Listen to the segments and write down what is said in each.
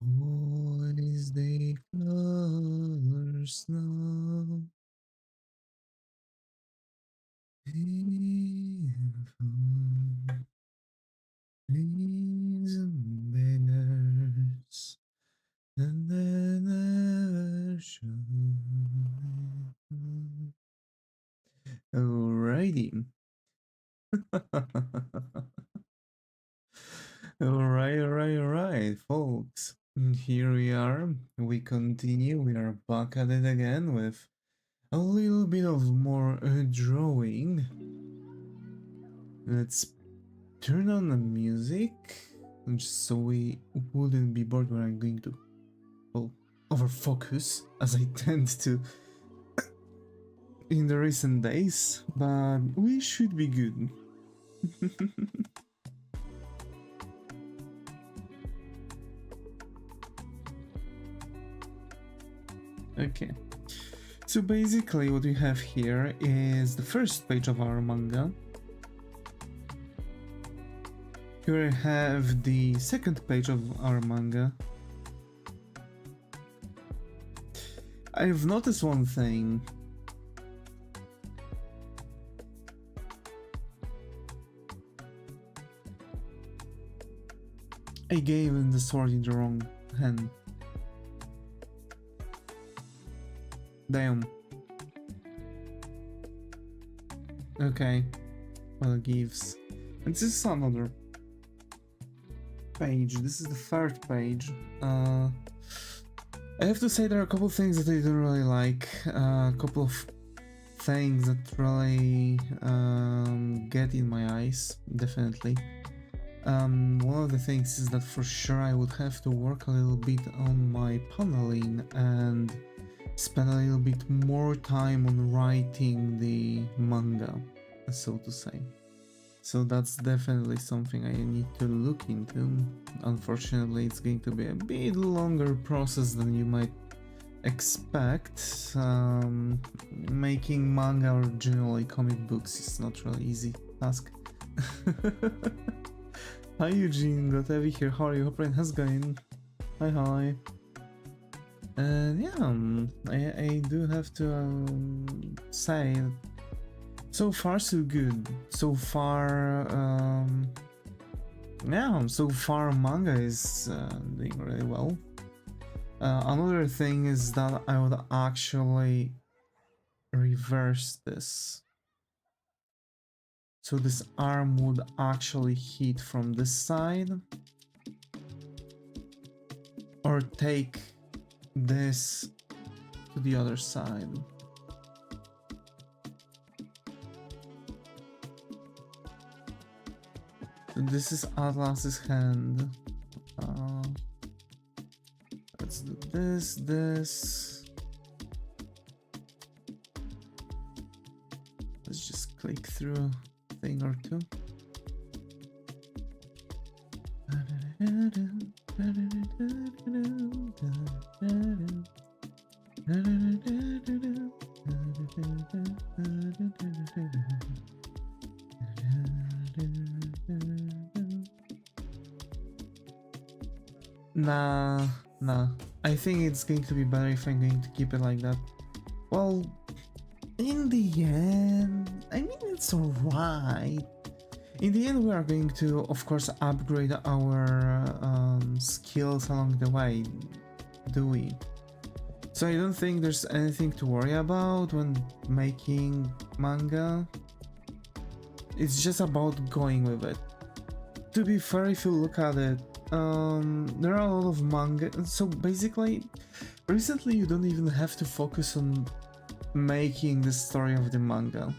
Boys, they colors now. Trees and banners, and then never show. Alrighty. Alright, folks. Here we are. We continue. We are back at it again with a little bit of more drawing. Let's turn on the music just so we wouldn't be bored when I'm going to, well, overfocus as I tend to in the recent days, but we should be good. Okay, so basically what we have here is the first page of our manga. Here I have the second page of our manga. I've noticed one thing. I gave him the sword in the wrong hand. Damn. Okay. Well, it gives. And this is another page. This is the third page. I have to say there are a couple of things that I don't really like. A couple of things that really get in my eyes, definitely. One of the things is that for sure I would have to work a little bit on my paneling and spend a little bit more time on writing the manga, so to say. So that's definitely something I need to look into. Unfortunately, it's going to be a bit longer process than you might expect. Making manga or generally comic books is not really easy task. Hi Eugene, glad to have you here. How are you? Hope it has going. Hi. And yeah, I do have to say, so far so good. So far, so far manga is doing really well. Another thing is that I would actually reverse this. So this arm would actually hit from this side, or take this to the other side. So this is Atlas's hand. Let's do this. Let's just click through a thing or two. Nah, nah. I think it's going to be better if I'm going to keep it like that. Well, in the end, I mean, it's alright. In the end, we are going to, of course, upgrade our skills along the way, do we? So I don't think there's anything to worry about when making manga. It's just about going with it. To be fair, if you look at it, there are a lot of manga. So basically, recently you don't even have to focus on making the story of the manga.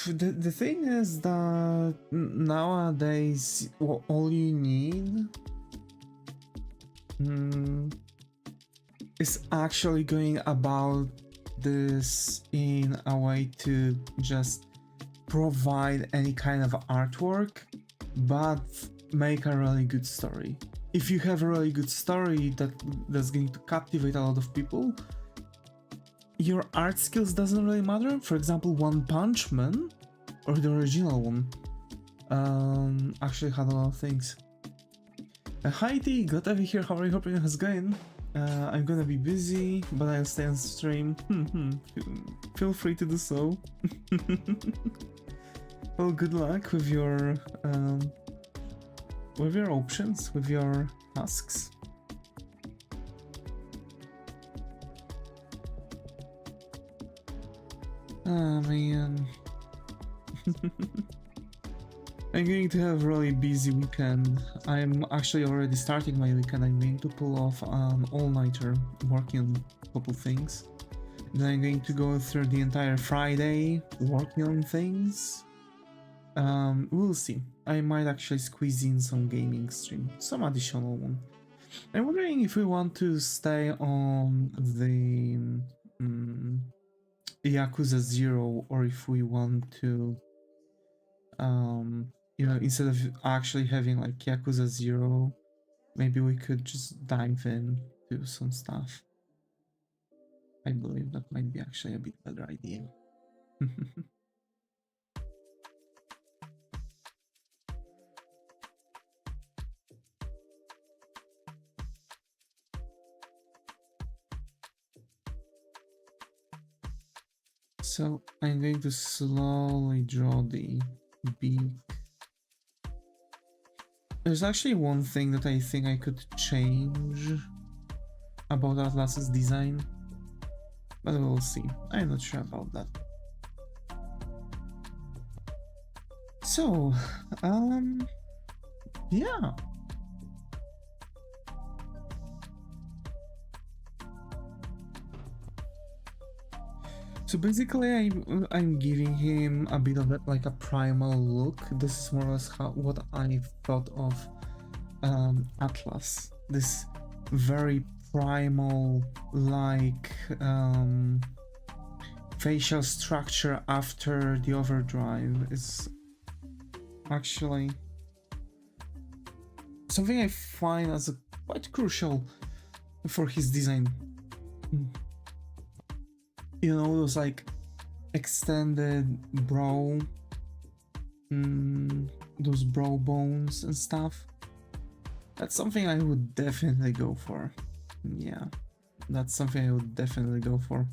The thing is that nowadays all you need is actually going about this in a way to just provide any kind of artwork, but make a really good story. If you have a really good story that's going to captivate a lot of people, your art skills doesn't really matter. For example, One Punch Man, or the original one, actually had a lot of things. Hi T, glad to be here. How are you? Hoping it's going. I'm gonna be busy, but I'll stay on stream. Feel free to do so. Well, good luck with your options, with your tasks. Ah, man. I'm going to have a really busy weekend. I'm actually already starting my weekend. I'm going to pull off an all-nighter working on a couple things. Then I'm going to go through the entire Friday working on things. We'll see. I might actually squeeze in some gaming stream, some additional one. I'm wondering if we want to stay on the Yakuza 0 or if we want to you know, instead of actually having like Yakuza 0, maybe we could just dive in to some stuff. I believe that might be actually a bit better idea. So I'm going to slowly draw the beak. There's actually one thing that I think I could change about Atlas's design, but we'll see. I'm not sure about that. So, yeah. So basically, I'm giving him a bit of like a primal look. This is more or less what I thought of Atlas. This very primal like facial structure after the overdrive is actually something I find as quite crucial for his design. You know, those like extended brow, those brow bones and stuff. That's something I would definitely go for. Yeah, that's something I would definitely go for.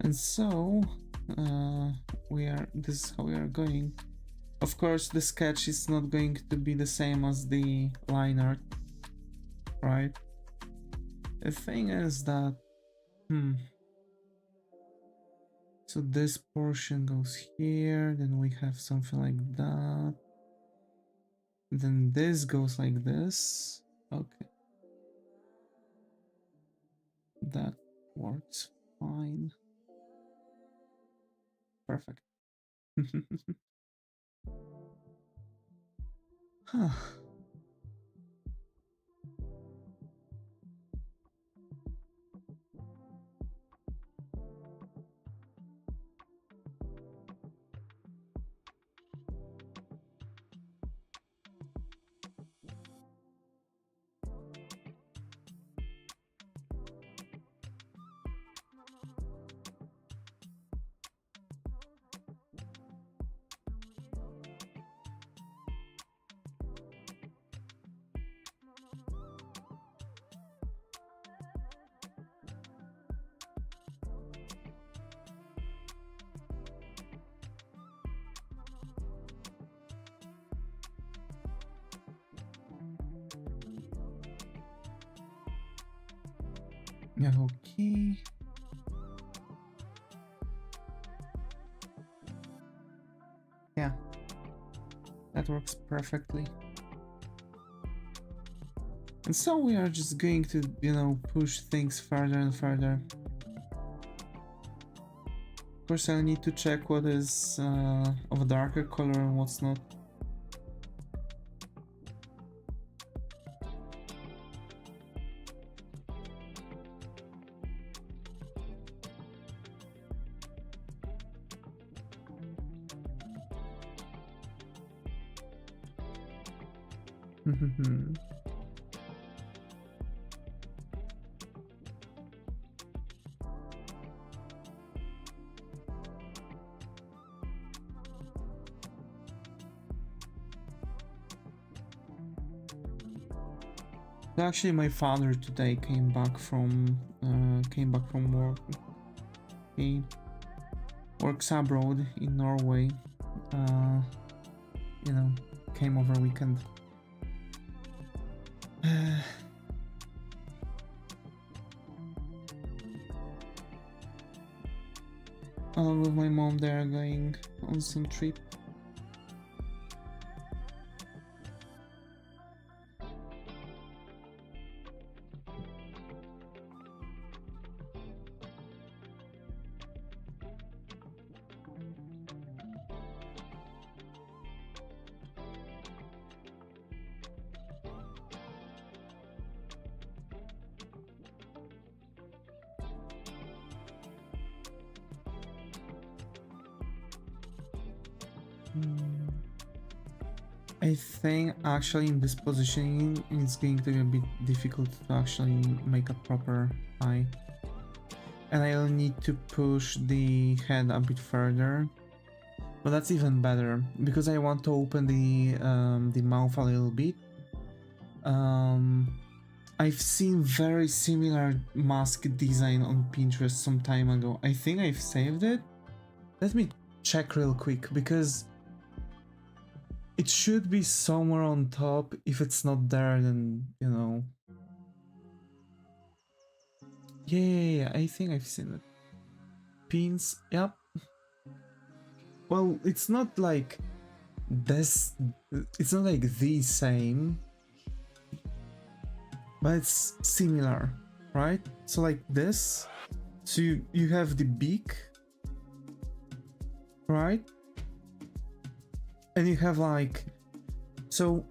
And so this is how we are going. Of course, the sketch is not going to be the same as the line art, right? The thing is that so this portion goes here, then we have something like that, then this goes like this. Okay, that works fine. Perfect. Huh. Yeah, okay. Yeah, that works perfectly. And so we are just going to, you know, push things further and further. Of course, I need to check what is of a darker color and what's not. Actually, my father today came back from work. He works abroad in Norway. You know, came over weekend. Along with my mom, they are going on some trip. I think actually in this positioning it's going to be a bit difficult to actually make a proper eye. And I'll need to push the head a bit further. But that's even better, because I want to open the mouth a little bit. I've seen very similar mask design on Pinterest some time ago. I think I've saved it. Let me check real quick, because it should be somewhere on top. If it's not there, then, you know. Yeah, I think I've seen it. Pins, yep. Well, it's not like this, it's not like the same, but it's similar, right? So like this, so you have the beak, right? And you have like, so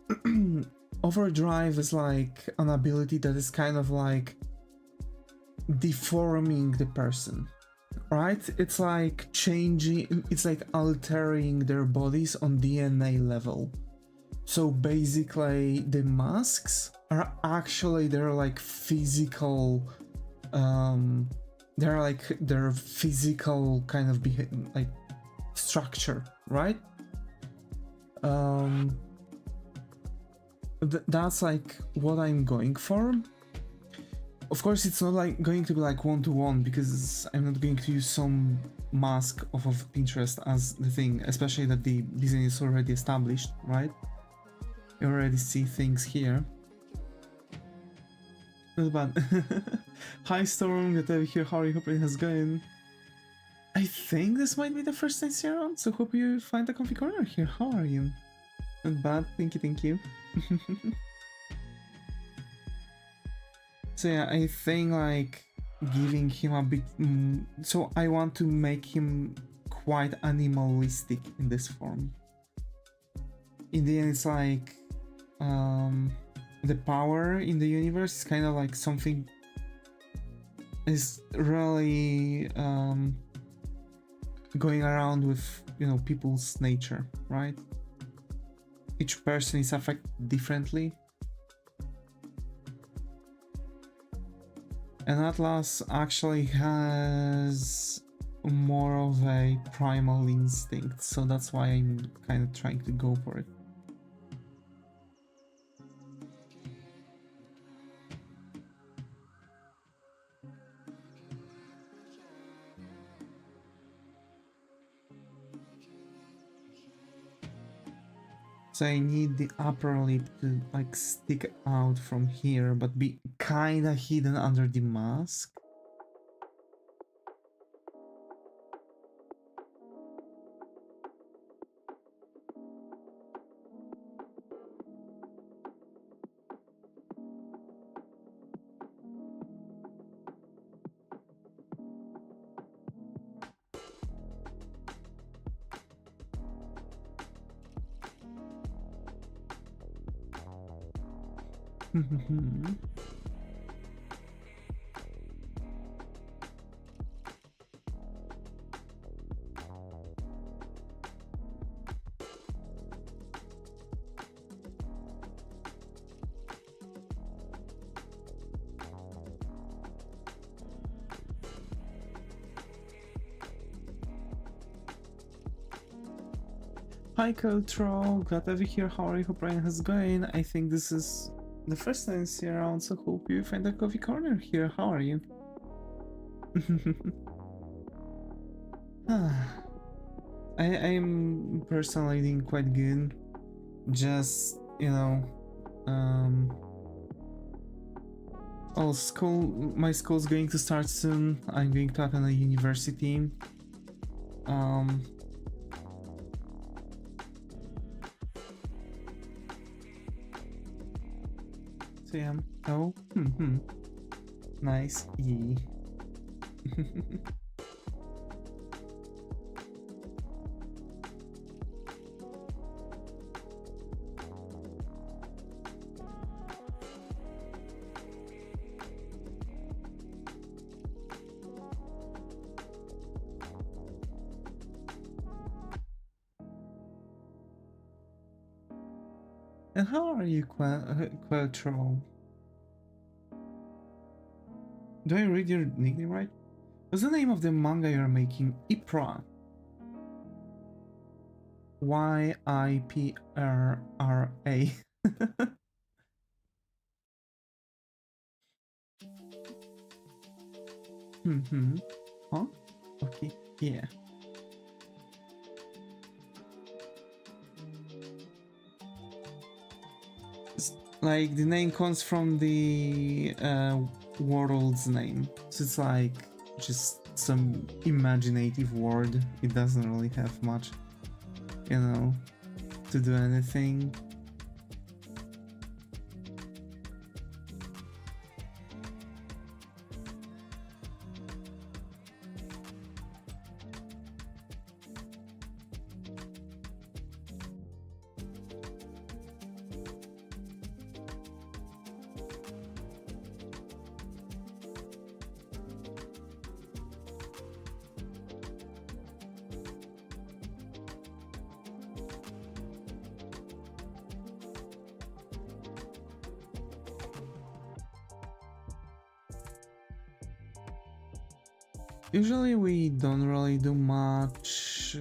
overdrive is like an ability that is kind of like deforming the person, right? It's like changing, it's like altering their bodies on DNA level. So basically the masks are actually they're like physical, they're like their physical kind of like structure, right? That's like what I'm going for. Of course, it's not like going to be like one-to-one, because I'm not going to use some mask off of Pinterest as the thing, especially that the design is already established, right? You already see things here. Not bad. Hi Storm, good to have you here. How are you? Hope it has going. I think this might be the first time you're around, so hope you find a comfy corner here. How are you? Not bad, thank you. So yeah, I think like giving him a bit, so I want to make him quite animalistic in this form. In the end, it's like the power in the universe is kind of like something is really going around with, you know, people's nature, right? Each person is affected differently. And Atlas actually has more of a primal instinct, so that's why I'm kind of trying to go for it. So I need the upper lip to like stick out from here, but be kinda hidden under the mask. Hi Troll, glad to have you here. How are you? Hope Ryan has going. I think this is the first time I see you around, so hope you find a coffee corner here. How are you? I'm personally doing quite good. Just, you know, my school's going to start soon. I'm going to attend a university. So yeah. Oh, nice. E. And how are you, Quattro? Do I read your nickname right? What's the name of the manga you're making? Ypra. Yipra. Huh? Okay, yeah. Like the name comes from the world's name, so it's like just some imaginative word. It doesn't really have much, you know, to do anything. Usually we don't really do much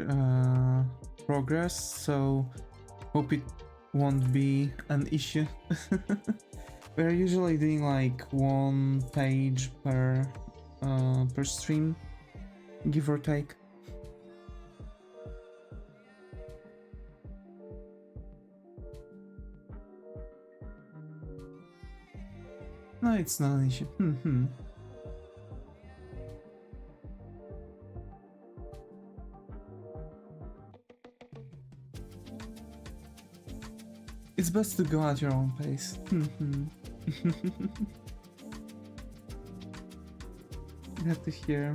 progress, so hope it won't be an issue. We're usually doing like 1 page per stream, give or take. No, it's not an issue. It's best to go at your own pace. Glad to hear.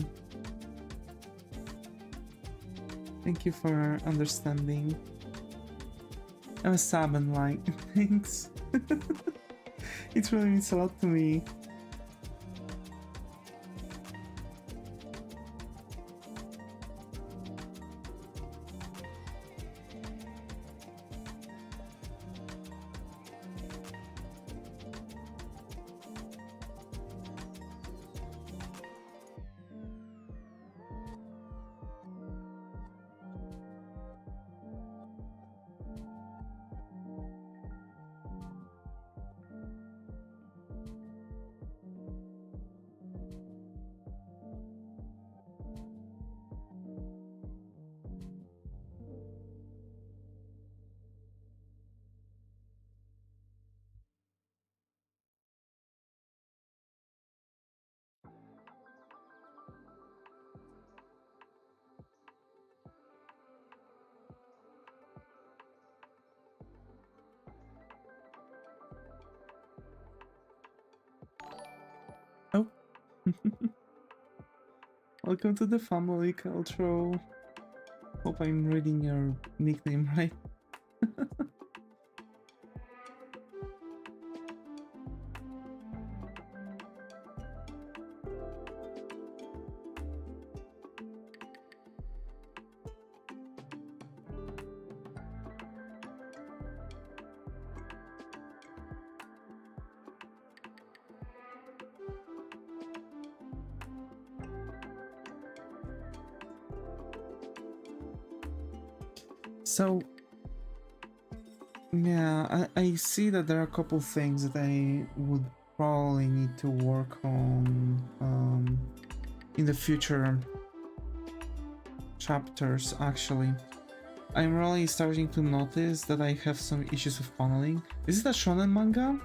Thank you for understanding. I'm a sub and like, thanks. It really means a lot to me. Oh. Welcome to the family, Caltro. Hope I'm reading your nickname right. So, yeah, I see that there are a couple things that I would probably need to work on in the future chapters, actually. I'm really starting to notice that I have some issues with paneling. Is it a shonen manga?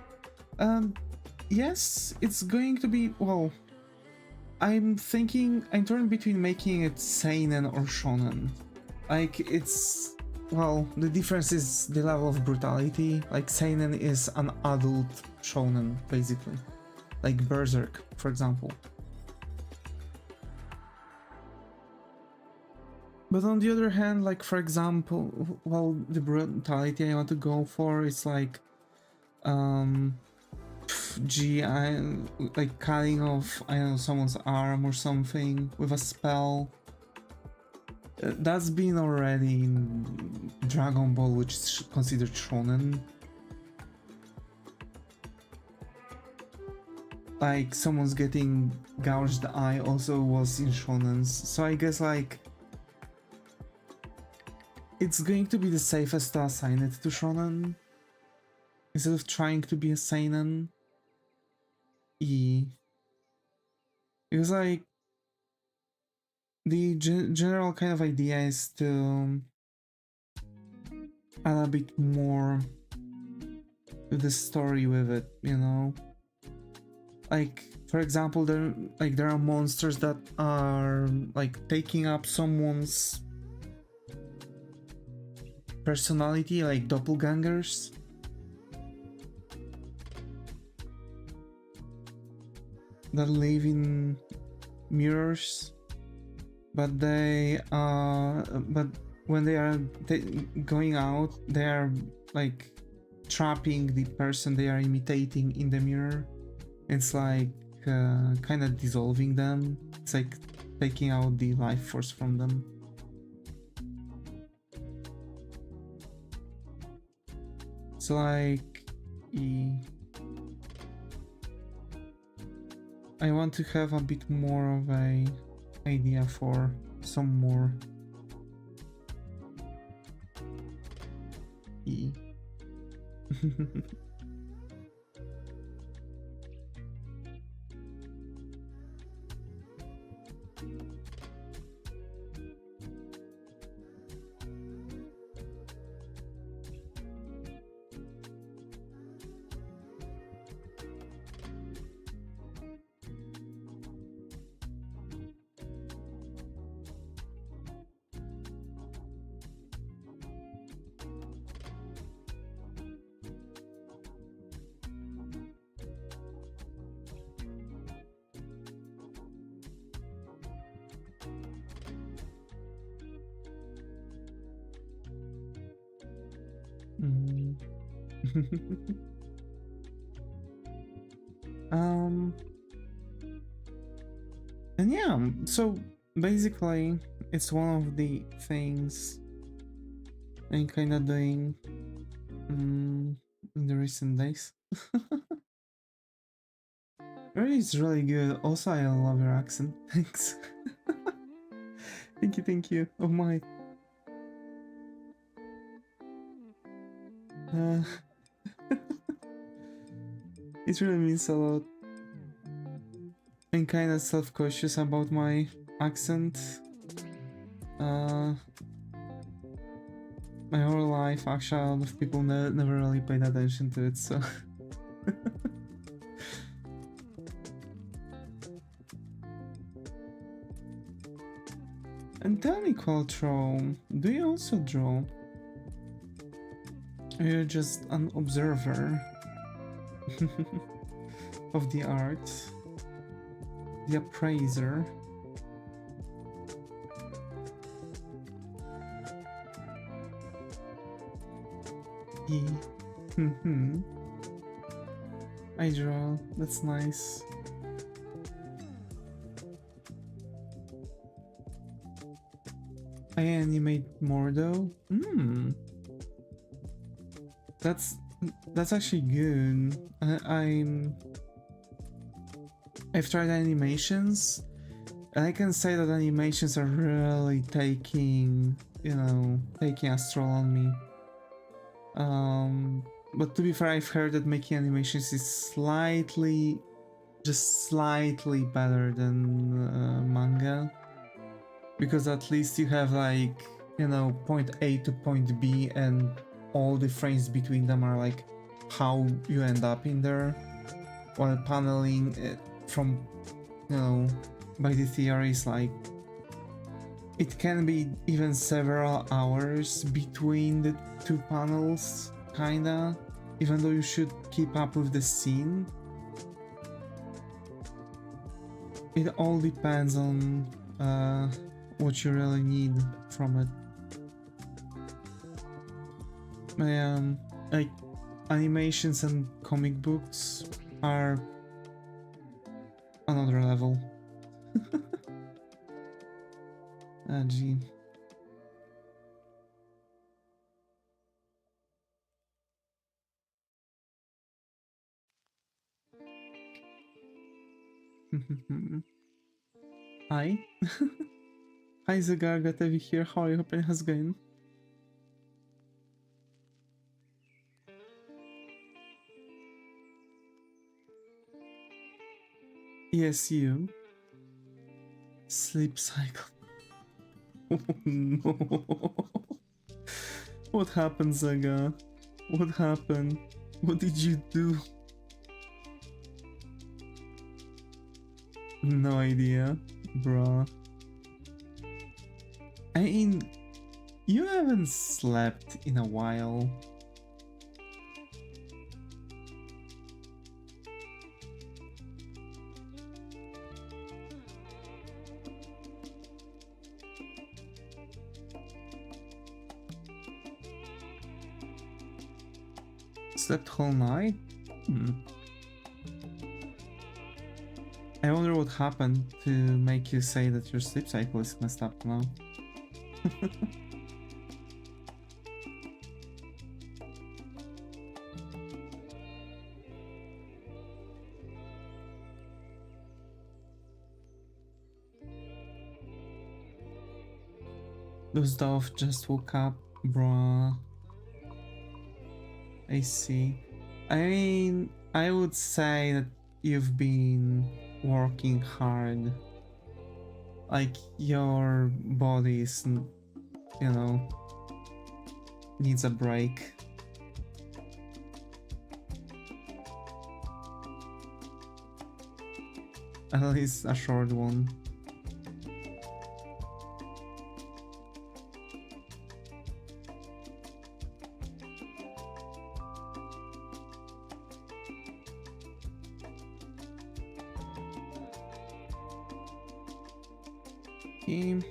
Yes, it's going to be, well, I'm torn between making it seinen or shonen. Like, it's, well, the difference is the level of brutality. Like, seinen is an adult shonen, basically. Like Berserk, for example. But on the other hand, like, for example, well, the brutality I want to go for is like, like cutting off, I don't know, someone's arm or something with a spell. That's been already in Dragon Ball, which is considered shonen. Like, someone's getting gouged eye also was in shonens. So I guess, like, it's going to be the safest to assign it to shonen instead of trying to be a seinen. Because, like, the general kind of idea is to add a bit more to the story with it, you know? Like, for example, there are monsters that are like taking up someone's personality, like doppelgangers. That live in mirrors, but but when they are going out, they are like trapping the person they are imitating in the mirror. It's like kind of dissolving them. It's like taking out the life force from them. So, like, I want to have a bit more of a idea for some more and yeah, so basically it's one of the things I'm kind of doing in the recent days. It's really good. Also, I love your accent. Thanks. Thank you. Oh my. It really means a lot. I'm kind of self-conscious about my accent. My whole life, actually, a lot of people never really paid attention to it, so... And tell me, Qualtro, do you also draw? Or you're just an observer of the art? The Appraiser. I draw. That's nice. I animate more though. That's actually good. I've tried animations, and I can say that animations are really taking a stroll on me. But to be fair, I've heard that making animations is just slightly better than manga, because at least you have like, point A to point B, and all the frames between them are like how you end up in there, while paneling from, by the theories, like it can be even several hours between the two panels, kinda, even though you should keep up with the scene. It all depends on what you really need from it. Like animations and comic books are another level. Gee. Hi. Hi Zagar, Gatevi here. How are you? Hope it has going. Yes, you. Sleep cycle. Oh no. What happened, Zaga? What happened? What did you do? No idea, bruh. I mean, you haven't slept in a while. Slept whole night? I wonder what happened to make you say that your sleep cycle is messed up now. Those Dove just woke up, bruh. I see. I mean, I would say that you've been working hard. Like, your body is, needs a break. At least a short one. Okay.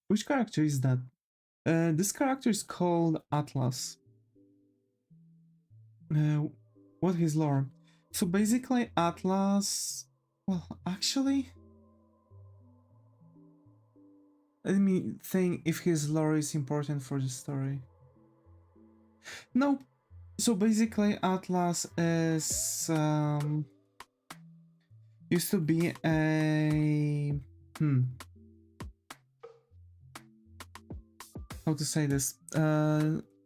Which character is that? This character is called Atlas. What his lore? So basically Atlas... Well, actually... Let me think if his lore is important for the story. No. So basically Atlas is... used to be a how to say this?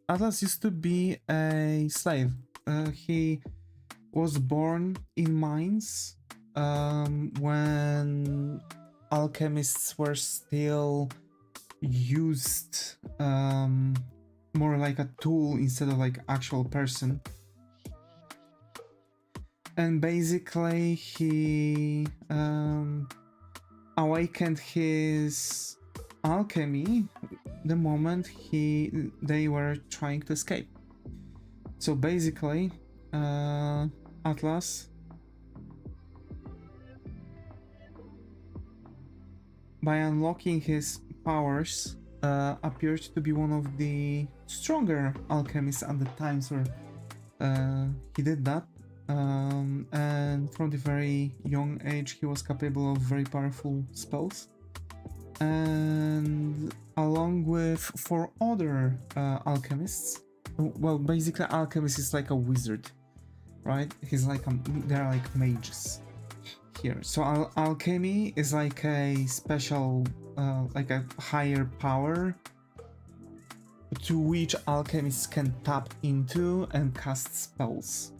Atlas used to be a slave. He was born in mines when alchemists were still used more like a tool instead of like actual person. And basically he awakened his alchemy the moment they were trying to escape. So basically Atlas, by unlocking his powers, appeared to be one of the stronger alchemists at the times where he did that. And from the very young age he was capable of very powerful spells, and along with 4 other alchemists. Well, basically alchemist is like a wizard, right? He's like they're like mages here. So alchemy is like a special like a higher power to which alchemists can tap into and cast spells.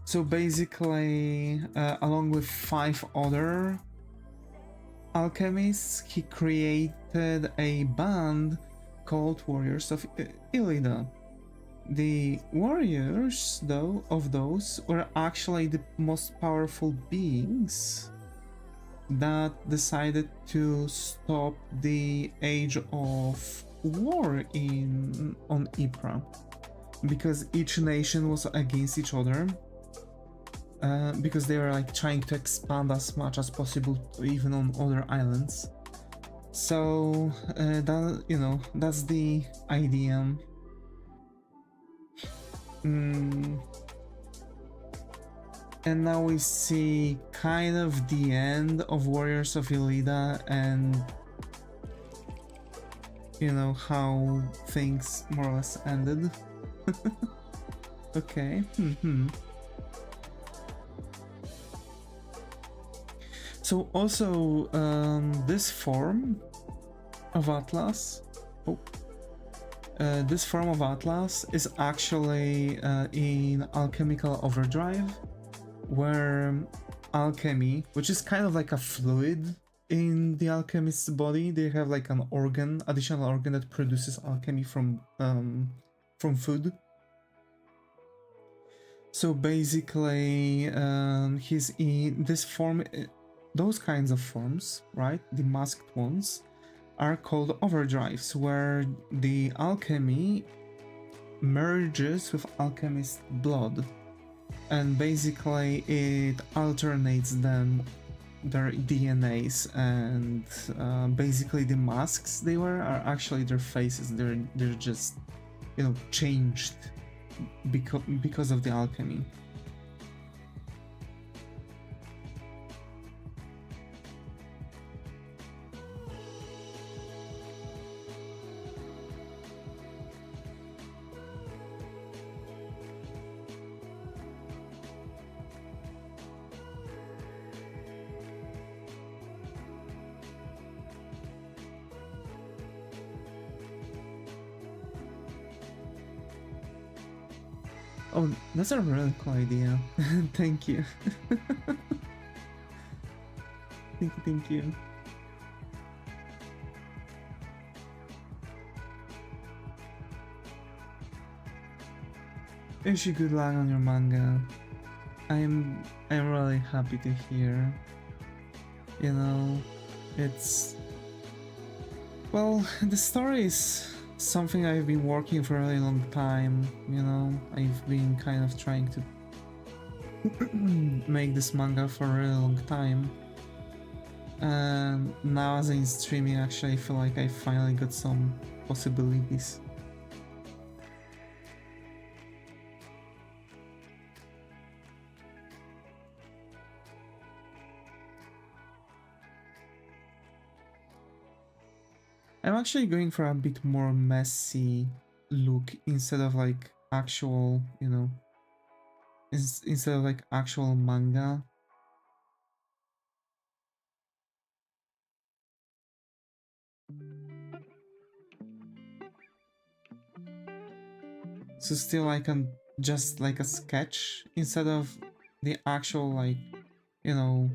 So basically, along with 5 other alchemists, he created a band called Warriors of Illida. The warriors, though, of those were actually the most powerful beings that decided to stop the age of war on Ypres, because each nation was against each other. Because they were like trying to expand as much as possible, even on other islands. So that, you know, that's the idea. And now we see kind of the end of Warriors of Illida, and you know how things more or less ended. Okay. So also this form of Atlas, this form of Atlas is actually in alchemical overdrive, where alchemy, which is kind of like a fluid in the alchemist's body, they have like an organ, additional organ that produces alchemy from food. So basically he's in this form. Those kinds of forms, right, the masked ones, are called overdrives, where the alchemy merges with alchemist blood, and basically it alternates them, their DNAs, and basically the masks they wear are actually their faces. They're just, you know, changed because of the alchemy. Oh, that's a really cool idea. Thank you. Thank you. Wish you good luck on your manga. I'm really happy to hear. You know, it's, well, the story is something I've been working for a really long time. You know, I've been kind of trying to make this manga for a really long time, and now as I'm streaming, actually I feel like I finally got some possibilities. I'm actually going for a bit more messy look instead of like actual, you know, instead of like actual manga. So still like just like a sketch instead of the actual like, you know,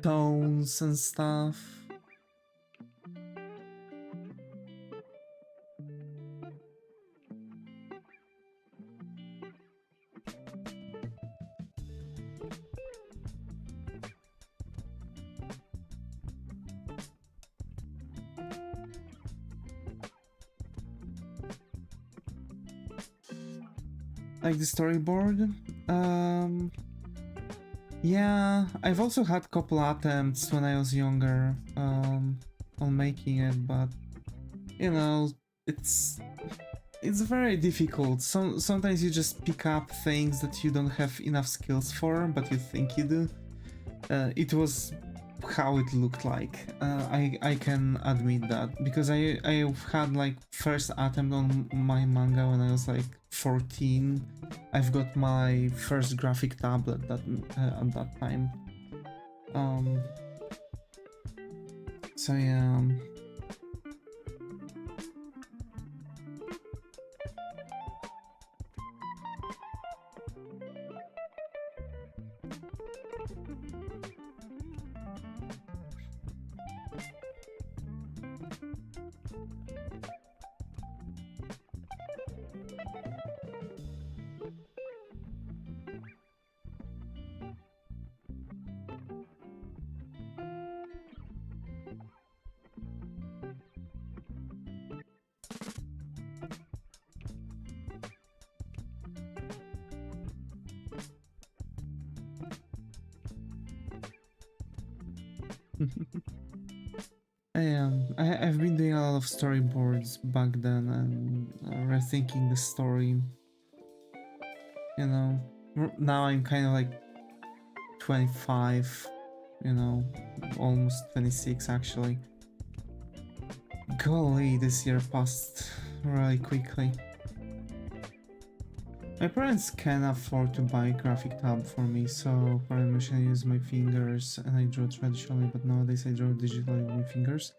tones and stuff. Like the storyboard. Yeah, I've also had couple attempts when I was younger on making it, but you know, it's very difficult. Sometimes you just pick up things that you don't have enough skills for, but you think you do. It was how it looked like. I can admit that because I had like first attempt on my manga when I was like 14. I've got my first graphic tablet that at that time. So yeah. I've been doing a lot of storyboards back then and rethinking the story. You know, now I'm kind of like 25, you know, almost 26 actually. Golly, this year passed really quickly. My parents can afford to buy a graphic tab for me, so for animation I use my fingers and I draw traditionally, but nowadays I draw digitally with my fingers.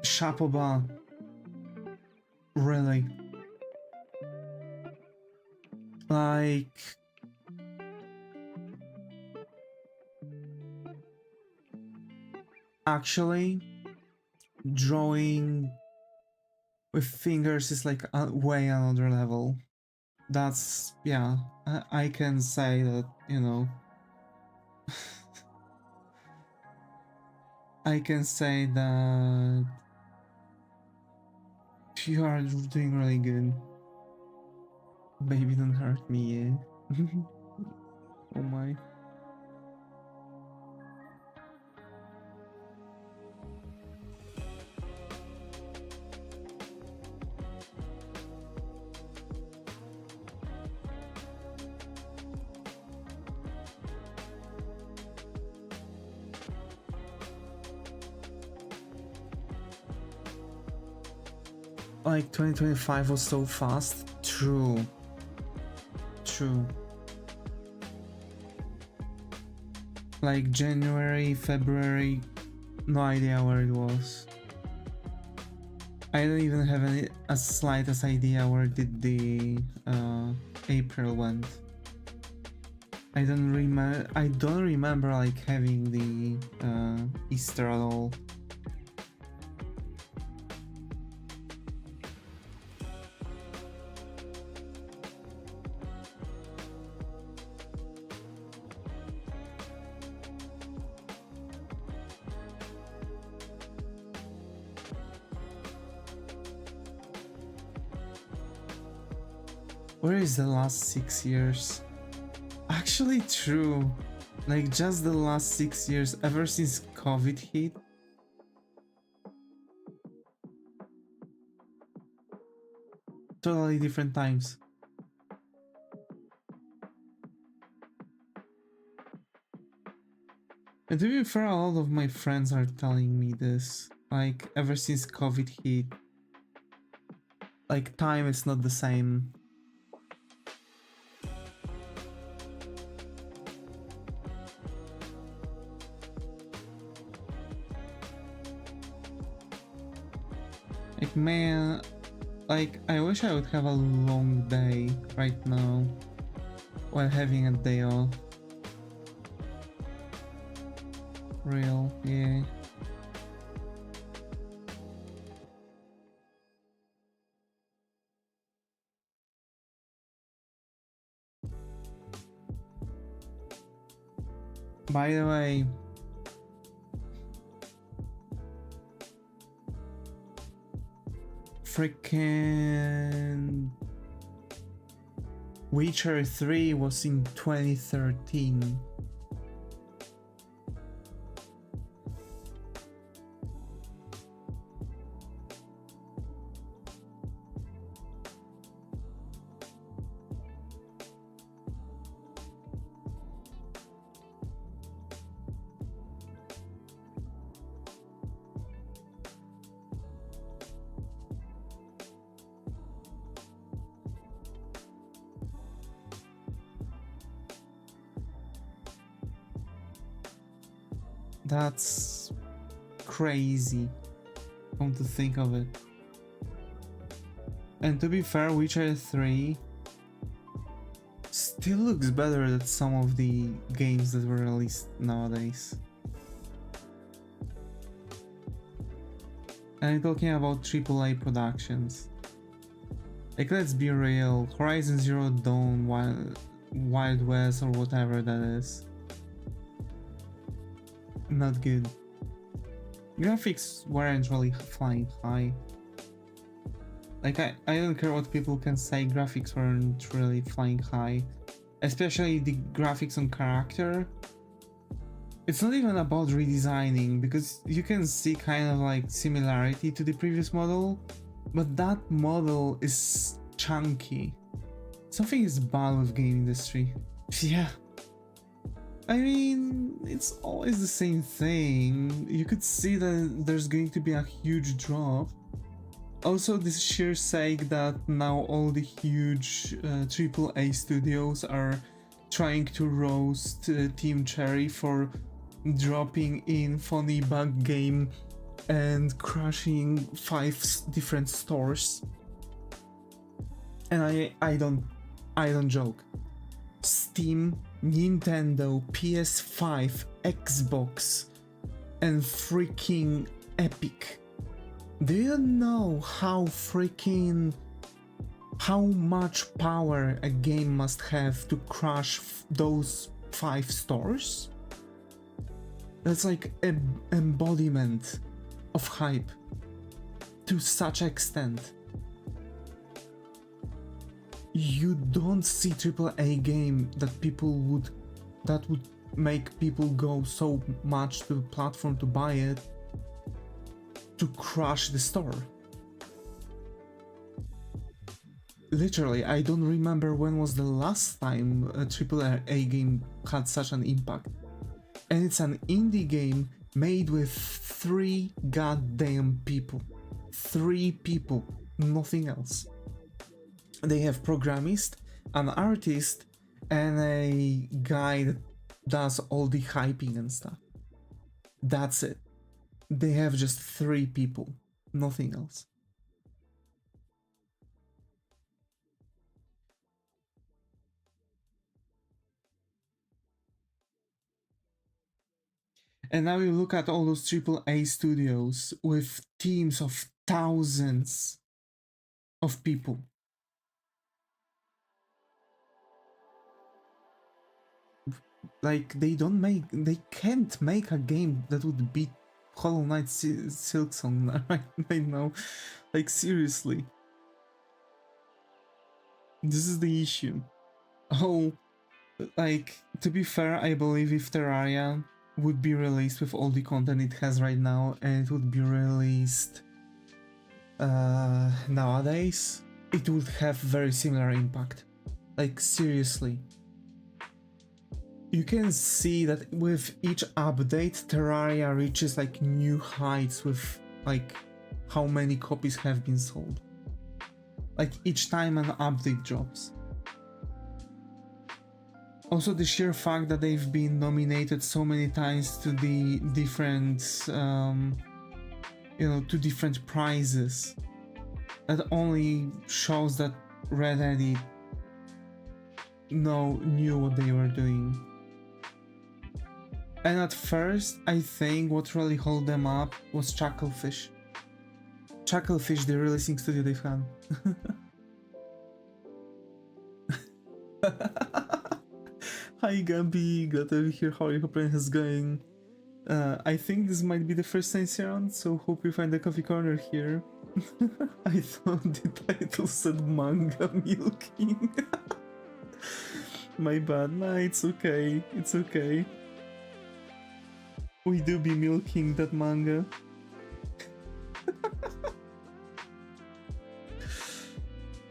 Chapeau bas. Really. Like... Actually, drawing with fingers is like way another level. That's... yeah, I can say that, you know... I can say that... you are doing really good. Baby, don't hurt me, yeah. Oh my. Like 2025 was so fast. True. True. Like January, February, no idea where it was. I don't even have a slightest idea where did the April went. I don't remember like having the Easter at all. Where is the last 6 years? Actually true. Like just the last 6 years, ever since COVID hit. Totally different times. And to be fair, a lot of my friends are telling me this. Like ever since COVID hit. Like time is not the same. man, like, I wish I would have a long day right now while having a day off. Real, yeah. By the way, freaking Witcher 3 was in 2013. That's crazy, come to think of it. And to be fair, Witcher 3 still looks better than some of the games that were released nowadays. And I'm talking about AAA productions. Like, let's be real, Horizon Zero Dawn, Wild West, or whatever that is. Not good. Graphics weren't really flying high. Like, I don't care what people can say, graphics weren't really flying high. Especially the graphics on character. It's not even about redesigning, because you can see kind of like similarity to the previous model, but that model is chunky. Something is bad with game industry. Yeah. I mean, it's always the same thing. You could see that there's going to be a huge drop. Also, this sheer sake that now all the huge AAA studios are trying to roast Team Cherry for dropping in funny bug game and crashing 5 different stores. And I don't joke. Steam, Nintendo, PS5, Xbox, and freaking Epic. Do you know how much power a game must have to crash those 5 stores? That's like an embodiment of hype to such extent. You don't see AAA game that would make people go so much to the platform to buy it to crash the store. Literally, I don't remember when was the last time a AAA game had such an impact. And it's an indie game made with 3 goddamn people. 3 people, nothing else. They have programmist, an artist, and a guy that does all the hyping and stuff. That's it. They have just 3 people, nothing else. And now you look at all those AAA studios with teams of thousands of people. Like, they can't make a game that would beat Hollow Knight Silksong right now. Like, seriously. This is the issue. Oh, like, to be fair, I believe if Terraria would be released with all the content it has right now, and it would be released nowadays, it would have very similar impact. Like, seriously. You can see that with each update, Terraria reaches like new heights with like how many copies have been sold. Like each time an update drops. Also the sheer fact that they've been nominated so many times to the different, to different prizes That only shows that Red Eddy knew what they were doing. And at first, I think what really held them up was Chucklefish. Chucklefish, the releasing studio they've had. Hi Gabi, glad to hear how your plan is going. I think this might be the first science round, so hope you find a coffee corner here. I thought the title said Manga Milking. My bad, nah, it's okay, it's okay. We do be milking that manga.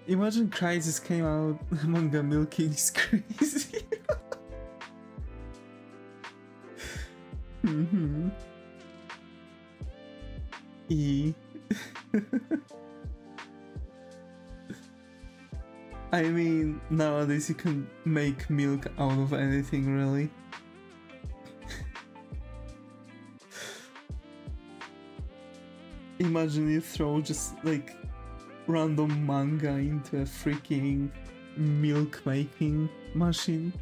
Imagine Crisis came out, manga milking is crazy. E. I mean, nowadays you can make milk out of anything, really. Imagine you throw just like random manga into a freaking milk making machine.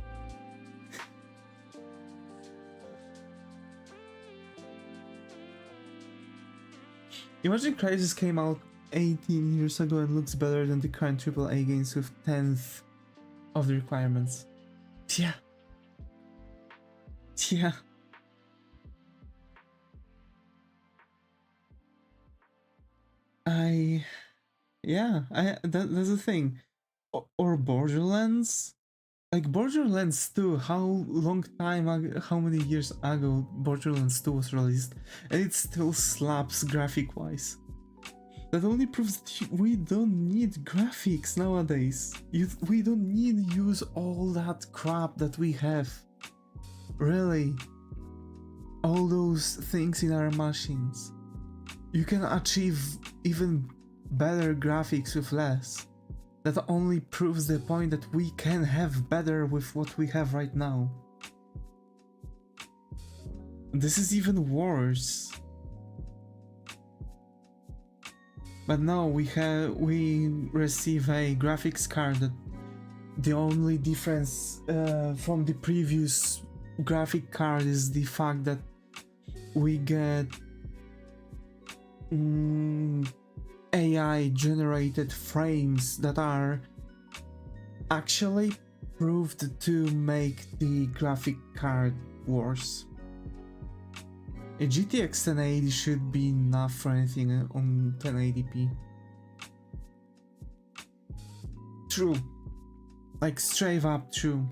Imagine Crisis came out 18 years ago and looks better than the current AAA games with 10th of the requirements. Yeah. Yeah. That's the thing. Or Borderlands? Like Borderlands 2, how many years ago Borderlands 2 was released, and it still slaps graphic-wise. That only proves that we don't need graphics nowadays. We don't need to use all that crap that we have. Really. All those things in our machines. You can achieve even better graphics with less. That only proves the point that we can have better with what we have right now. This is even worse. But now we receive a graphics card that the only difference from the previous graphic card is the fact that we get AI generated frames that are actually proved to make the graphic card worse. A GTX 1080 should be enough for anything on 1080p. True. Like straight up true.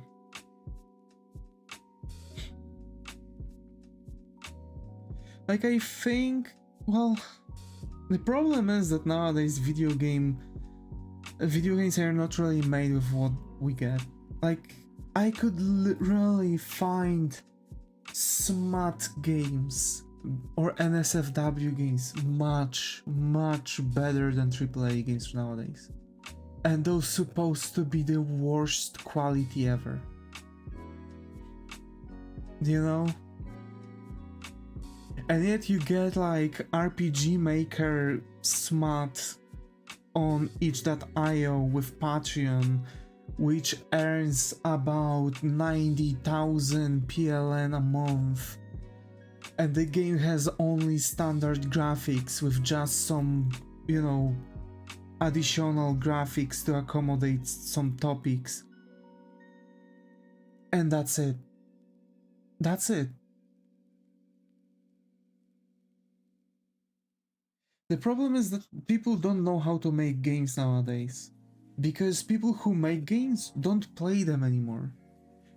Like I think, well, the problem is that nowadays video games are not really made with what we get. Like, I could really find smart games or NSFW games much better than AAA games nowadays. And those supposed to be the worst quality ever. You know? And yet you get like RPG Maker Smart on itch.io with Patreon, which earns about 90,000 PLN a month. And the game has only standard graphics with just some, you know, additional graphics to accommodate some topics. And that's it. That's it. The problem is that people don't know how to make games nowadays, because people who make games don't play them anymore.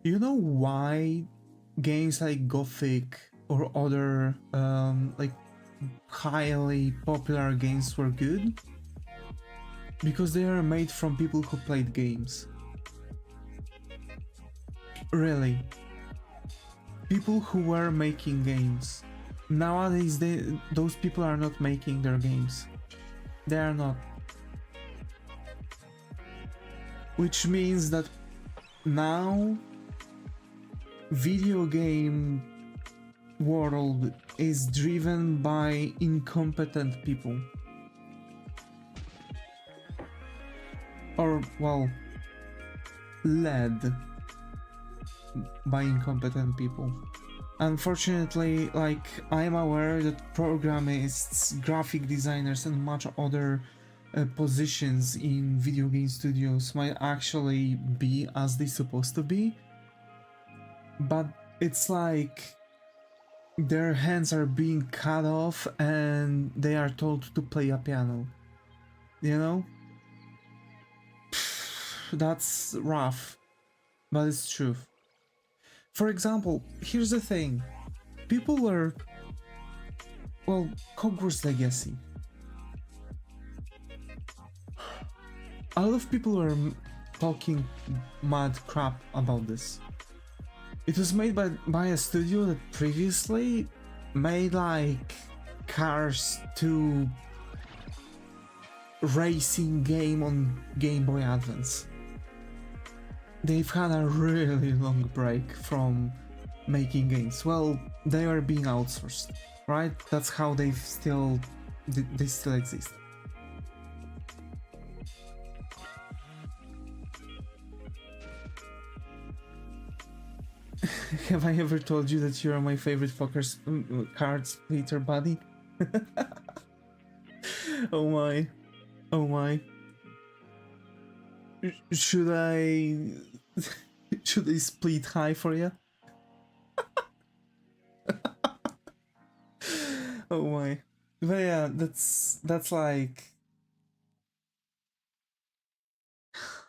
You know why games like Gothic or other like highly popular games were good? Because they are made from people who played games. Really. People who were making games. Nowadays, those people are not making their games. They are not. Which means that now video game world is driven by incompetent people. or well, led by incompetent people. Unfortunately, like, I'm aware that programists, graphic designers, and much other positions in video game studios might actually be as they're supposed to be, but it's like their hands are being cut off and they are told to play a piano, you know? That's rough, but it's true. For example, here's the thing. People were... Well, Hogwarts Legacy. A lot of people were talking mad crap about this. It was made by a studio that previously made like Cars 2 racing game on Game Boy Advance. They've had a really long break from making games. Well, they are being outsourced, right? That's how they still exist. Have I ever told you that you are my favorite card splitter buddy? Oh my. Oh my. Should I split high for you? Oh my. But yeah, that's like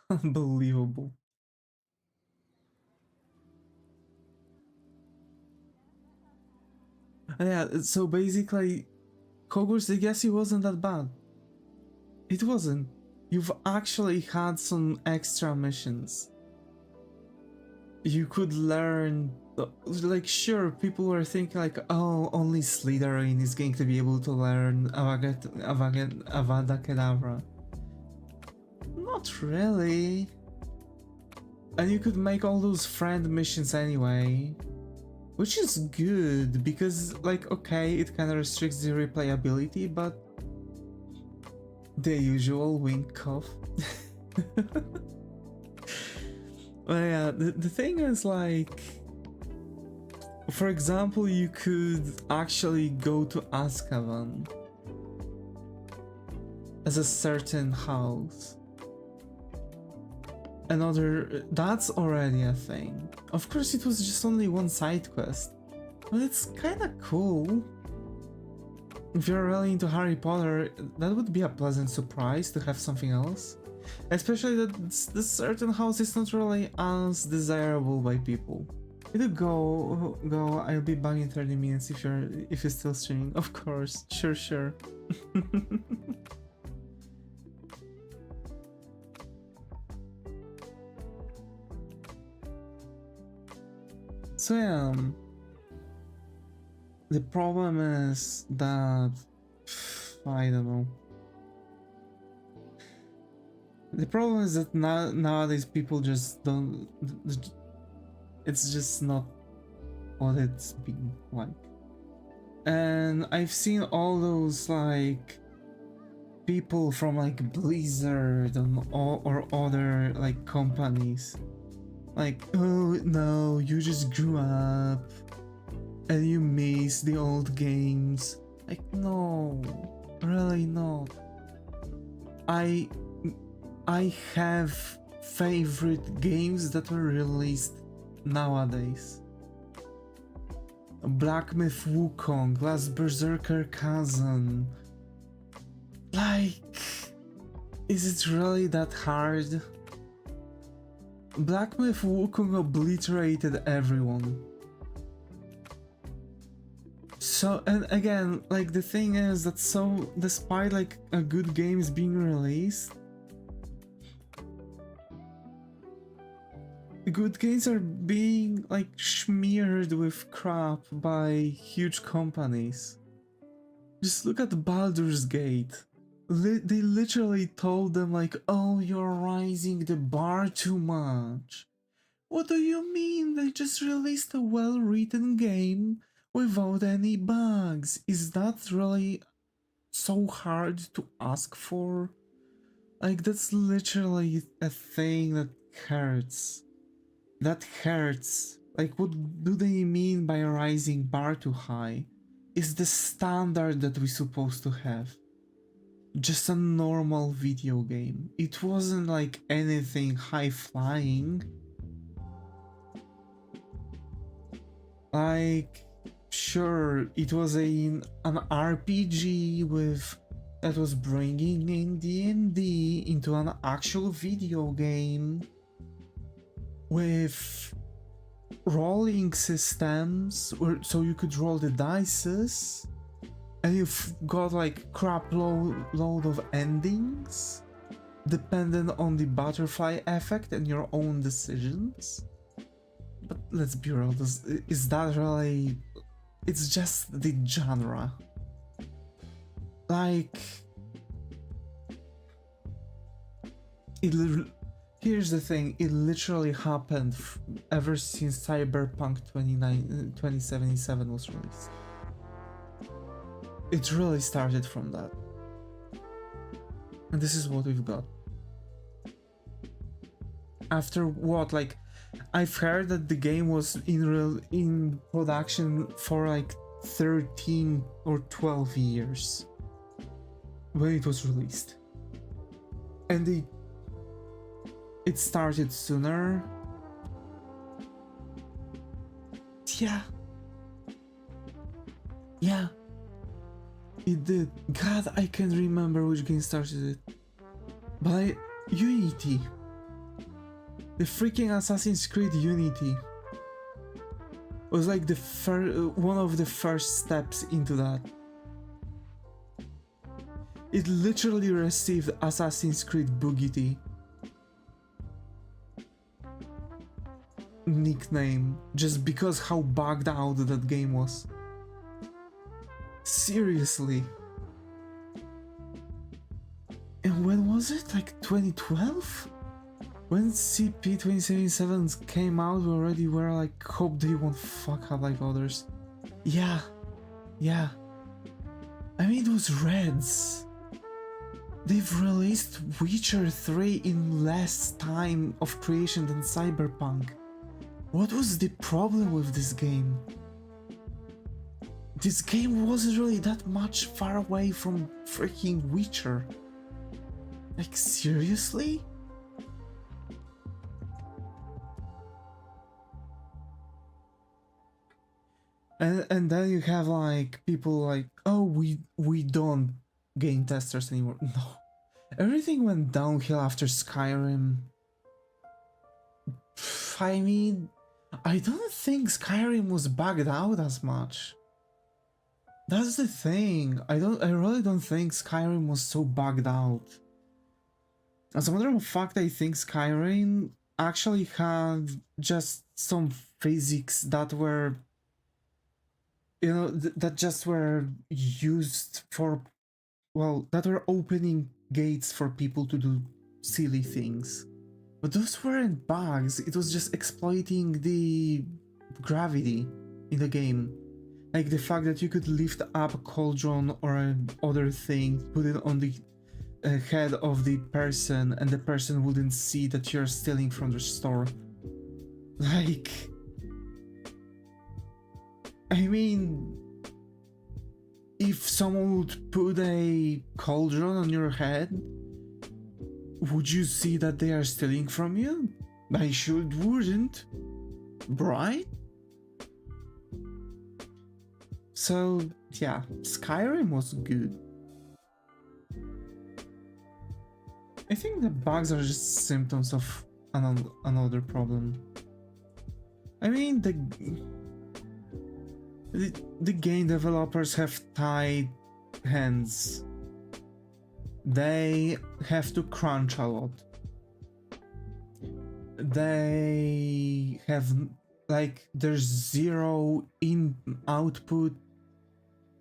unbelievable. Yeah, so basically Hogwarts Legacy wasn't that bad. It wasn't. You've actually had some extra missions. You could learn, like, sure, people were thinking like, oh, only Slytherin is going to be able to learn Avada Kedavra. Not really. And you could make all those friend missions anyway. Which is good, because, like, okay, it kind of restricts the replayability, but the usual wink cough. Well, yeah, the thing is, like, for example, you could actually go to Azkaban as a certain house. That's already a thing. Of course, it was just only one side quest, but it's kinda cool. If you're really into Harry Potter, that would be a pleasant surprise to have something else. Especially that this certain house is not really as desirable by people. You go, I'll be back in 30 minutes if you're still streaming. Of course, sure. So yeah, the problem is that I don't know. The problem is that nowadays people just don't. It's just not what it's been like. And I've seen all those like people from like Blizzard or other like companies. Like, oh no, you just grew up and you miss the old games. Like, no, really not. I have favorite games that were released nowadays. Black Myth Wukong, Last Berserker Cousin. Like, is it really that hard? Black Myth Wukong obliterated everyone. So, and again, like, the thing is that so, despite like a good game is being released, good games are being like smeared with crap by huge companies. Just look at Baldur's Gate. They literally told them like, oh, you're raising the bar too much. What do you mean? They just released a well-written game without any bugs. Is that really so hard to ask for? Like, that's literally a thing that hurts. That hurts. Like, what do they mean by rising bar too high? Is the standard that we're supposed to have. Just a normal video game. It wasn't like anything high-flying. Like, sure, it was an RPG with that was bringing in D&D into an actual video game with rolling systems, so you could roll the dices, and you've got like crap load of endings dependent on the butterfly effect and your own decisions. But let's be real, is that really... It's just the genre. Like... Here's the thing, it literally happened ever since Cyberpunk 2077 was released. It really started from that. And this is what we've got. After what, like, I've heard that the game was in production for like 13 or 12 years when it was released. And it started sooner. Yeah. Yeah. It did. God, I can't remember which game started it. But Unity. The freaking Assassin's Creed Unity was like the one of the first steps into that. It literally received Assassin's Creed Boogity nickname just because how bugged out that game was. Seriously. And when was it? Like 2012? When CP2077 came out, we already were like, hope they won't fuck up like others. Yeah. Yeah. I mean, it was Reds. They've released Witcher 3 in less time of creation than Cyberpunk. What was the problem with this game? This game wasn't really that much far away from freaking Witcher. Like, seriously? And then you have like people like, oh, we don't game testers anymore. No. Everything went downhill after Skyrim. I mean, I don't think Skyrim was bugged out as much. That's the thing. I really don't think Skyrim was so bugged out. As a matter of fact, I think Skyrim actually had just some physics that were, you know, that just were used for, well, that were opening gates for people to do silly things. But those weren't bugs, it was just exploiting the gravity in the game. Like the fact that you could lift up a cauldron or other thing, put it on the head of the person, and the person wouldn't see that you're stealing from the store. Like... I mean... If someone would put a cauldron on your head, would you see that they are stealing from you? I sure wouldn't, right? So yeah, Skyrim was good. I think the bugs are just symptoms of another problem. I mean, the game developers have tied hands. They have to crunch a lot. They have, like, there's zero output,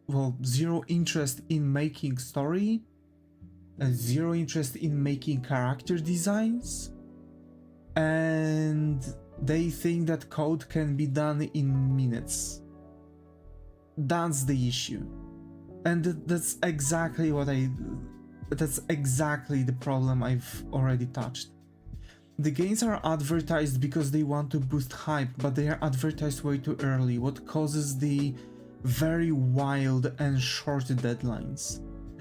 well, zero interest in making story, and zero interest in making character designs, and they think that code can be done in minutes. That's the issue. And that's exactly what that's exactly the problem I've already touched. The games are advertised because they want to boost hype, but they are advertised way too early, what causes the very wild and short deadlines.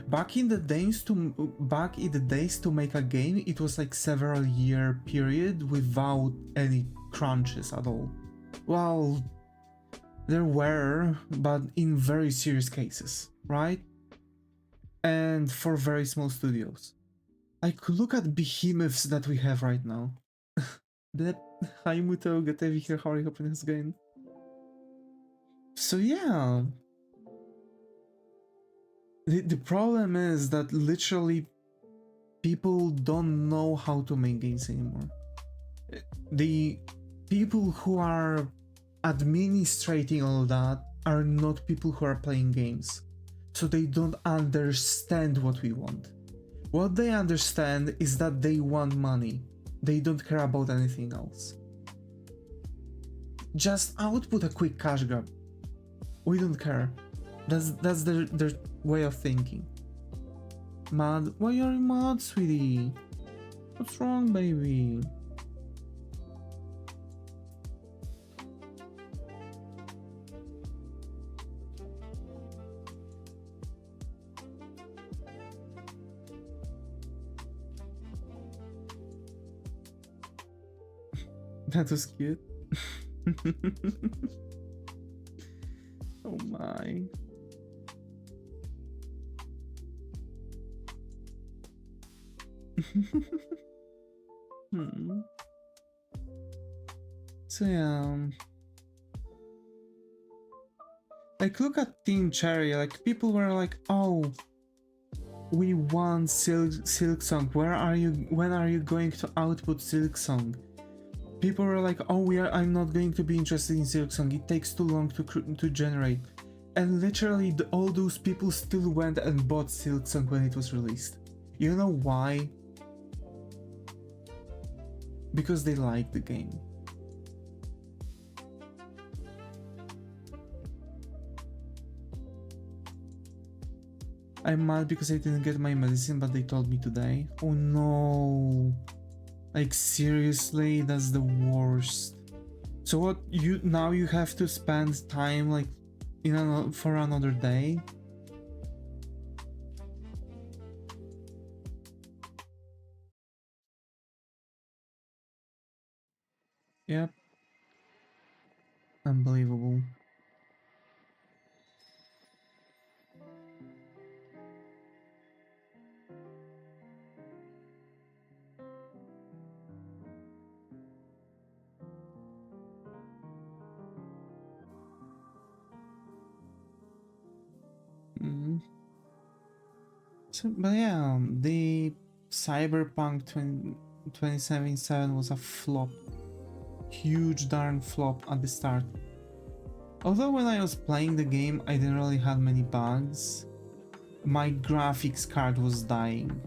Back in the days to make a game, it was like several year period without any crunches at all. Well, there were, but in very serious cases, right? And for very small studios. Like, look at behemoths that we have right now. Hi Muto, good to have you here, how are you hoping it's going? So yeah. The problem is that literally people don't know how to make games anymore. The people who are administrating all that are not people who are playing games. So they don't understand what we want. What they understand is that they want money. They don't care about anything else. Just output a quick cash grab. We don't care. That's their way of thinking. Mad? Why are you mad, sweetie? What's wrong, baby? That was cute. Oh my. So yeah. Like, look at Team Cherry. Like, people were like, "Oh, we want Silksong. When are you going to output Silksong?" People were like, "Oh, I'm not going to be interested in Silksong. It takes too long to generate." And literally, all those people still went and bought Silksong when it was released. You know why? Because they liked the game. I'm mad because I didn't get my medicine, but they told me today. Oh no. Like, seriously, that's the worst. So what, now you have to spend time like for another day? Yep. Unbelievable. So, but yeah, the Cyberpunk 2077 was a flop. Huge darn flop at the start. Although when I was playing the game, I didn't really have many bugs. My graphics card was dying.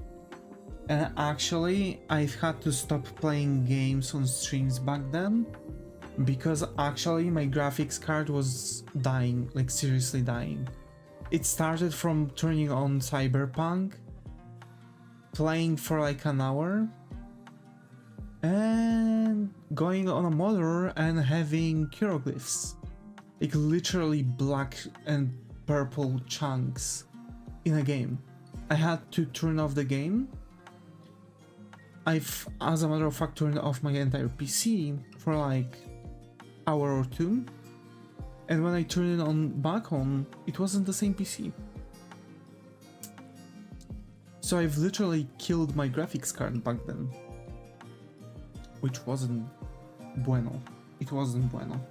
And actually, I've had to stop playing games on streams back then because actually my graphics card was dying, like seriously dying. It started from turning on Cyberpunk, playing for like an hour, and going on a motor and having hieroglyphs. Like literally black and purple chunks in a game. I had to turn off the game. I've, as a matter of fact, turned off my entire PC for like hour or two. And when I turned it on back on, it wasn't the same PC. So I've literally killed my graphics card back then. Which wasn't bueno. It wasn't bueno.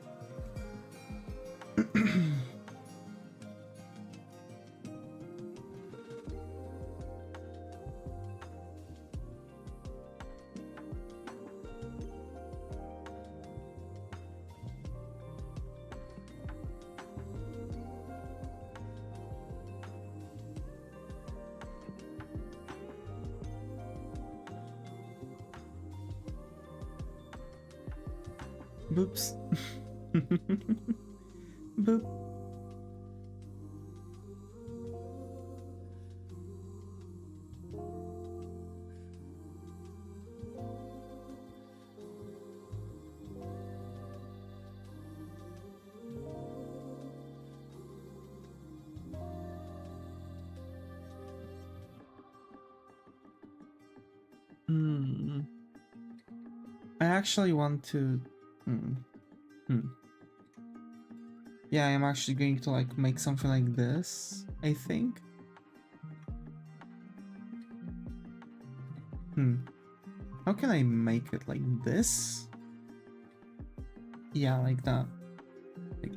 Boops. Boop. Hmm. I actually want to. Yeah, I'm actually going to like make something like this, I think. How can I make it like this? Yeah, like that. Like,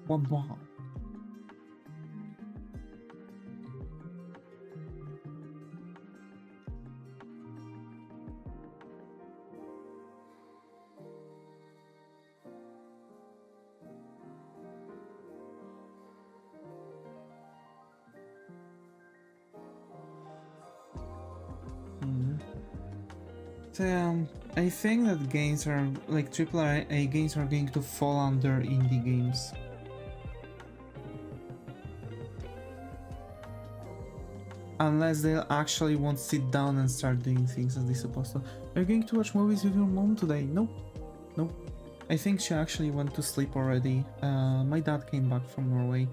wow. So, I think that games are like AAA games are going to fall under indie games. Unless they actually won't sit down and start doing things as they're supposed to. Are you going to watch movies with your mom today? Nope. Nope. I think she actually went to sleep already. My dad came back from Norway.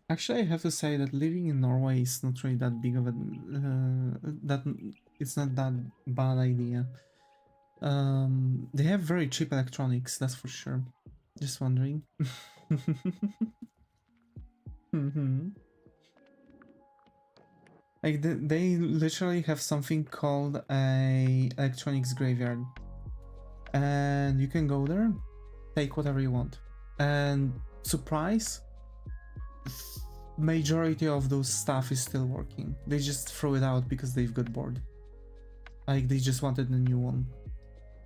Actually, I have to say that living in Norway is not really that big of a that it's not that bad idea. They have very cheap electronics, that's for sure. Just wondering. Like they literally have something called a electronics graveyard, and you can go there, take whatever you want, and surprise, majority of those stuff is still working. They just throw it out because they've got bored. Like they just wanted a new one.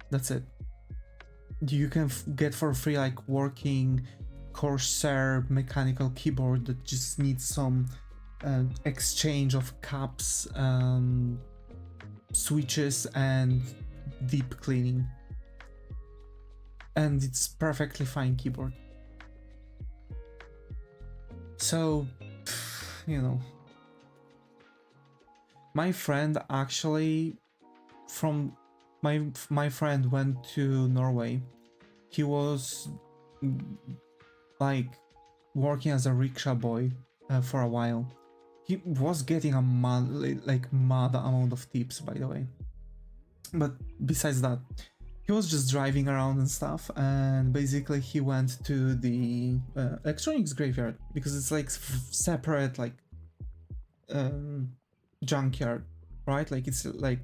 That's it. You can get for free like working Corsair mechanical keyboard that just needs some exchange of caps, switches, and deep cleaning. And it's perfectly fine keyboard. So, you know, my friend actually my friend went to Norway. He was like working as a rickshaw boy for a while. He was getting a mad amount of tips, by the way. But besides that, he was just driving around and stuff, and basically he went to the electronics graveyard because it's like separate, like junkyard, right? Like it's like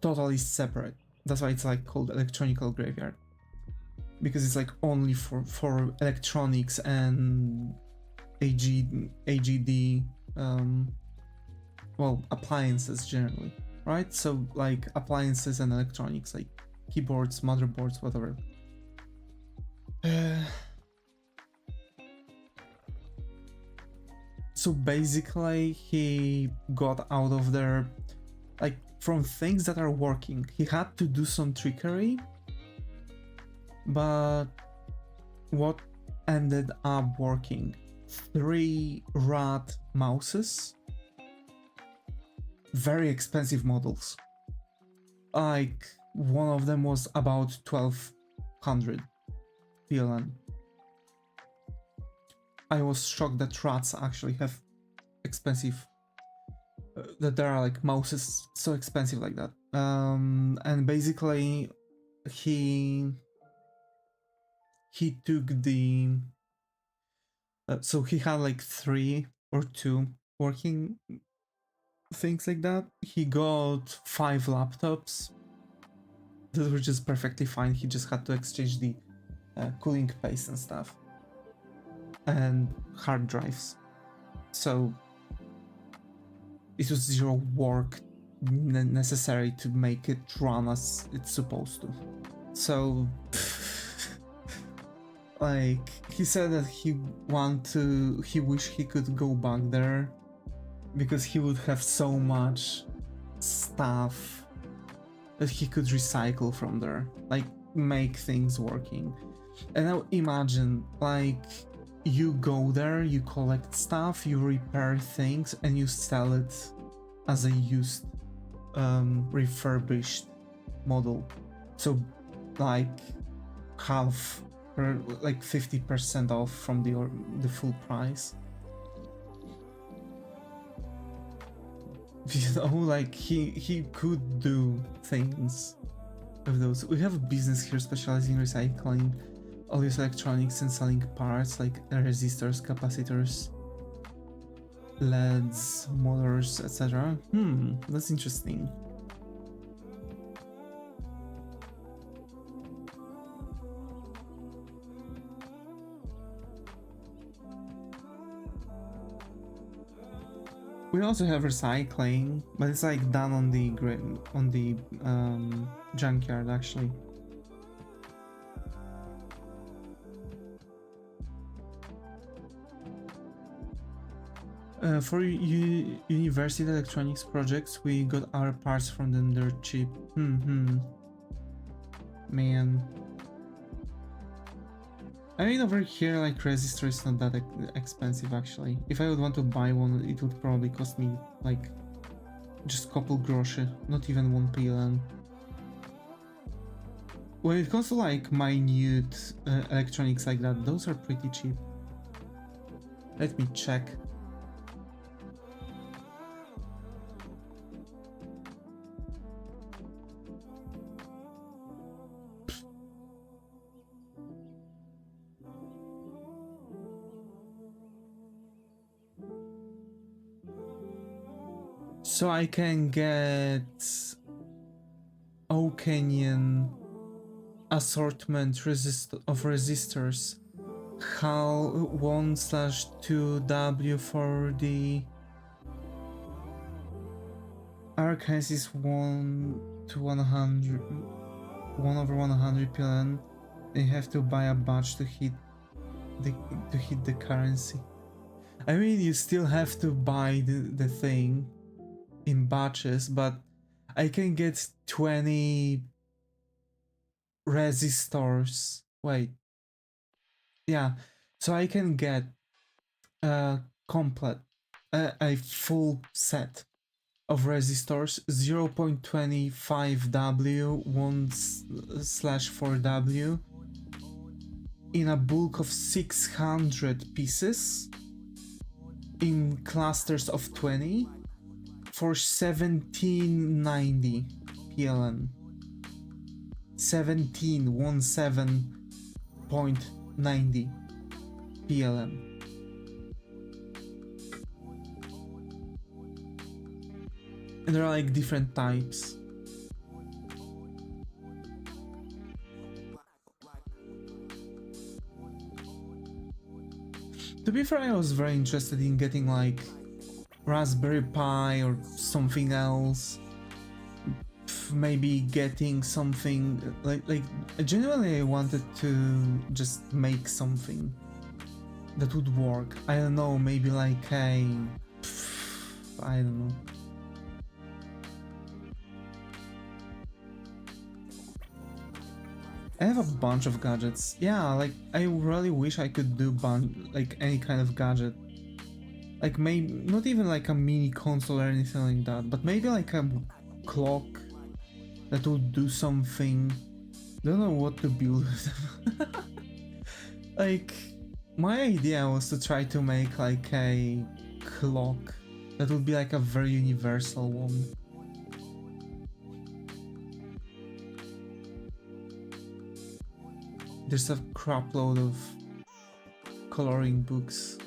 totally separate. That's why it's like called electronical graveyard, because it's like only for electronics and AGD, well, appliances generally, right? So like appliances and electronics, like keyboards, motherboards, whatever. So basically he got out of there, like from things that are working. He had to do some trickery, but what ended up working? 3 rad mouses, very expensive models. Like one of them was about 1200 PLN. I was shocked that rats actually have expensive, that there are like mouses so expensive like that. And basically he took the so he had like 3 or 2 working things like that. He got 5 laptops that were just perfectly fine. He just had to exchange the cooling paste and stuff, and hard drives. So it was 0 work necessary to make it run as it's supposed to. So like he said that he wish he could go back there because he would have so much stuff that he could recycle from there, like make things working. And now imagine, like, you go there, you collect stuff, you repair things, and you sell it as a used, refurbished model. So, like half or like 50% off from the full price. You know, like he could do things with those. We have a business here specializing in recycling all these electronics and selling parts like resistors, capacitors, LEDs, motors, etc. That's interesting. We also have recycling, but it's like done on the junkyard actually. For university electronics projects, we got our parts from them. They're cheap. Man. I mean, over here, like, resistor is not that expensive, actually. If I would want to buy one, it would probably cost me, like, just couple groszy, not even 1 PLN. When it comes to, like, minute electronics like that, those are pretty cheap. Let me check. So I can get Canyon assortment of resistors. HAL 1/2W for the Arkansas 1 to 100, 1/100 PLN. You have to buy a batch to hit the currency. I mean, you still have to buy the thing in batches, but I can get 20 resistors. Wait. Yeah, so I can get a full set of resistors, 0.25W, 1/4W, in a bulk of 600 pieces, in clusters of 20, for 1790 PLN. 17.90 PLN. And there are like different types. To be fair, I was very interested in getting like Raspberry Pi or something else. Maybe getting something like genuinely I wanted to just make something that would work. I don't know, maybe like I don't know. I have a bunch of gadgets. Yeah, like I really wish I could do like any kind of gadget. Like maybe not even like a mini console or anything like that, but maybe like a clock that would do something. Don't know what to build with them. Like my idea was to try to make like a clock that would be like a very universal one. There's a crap load of coloring books.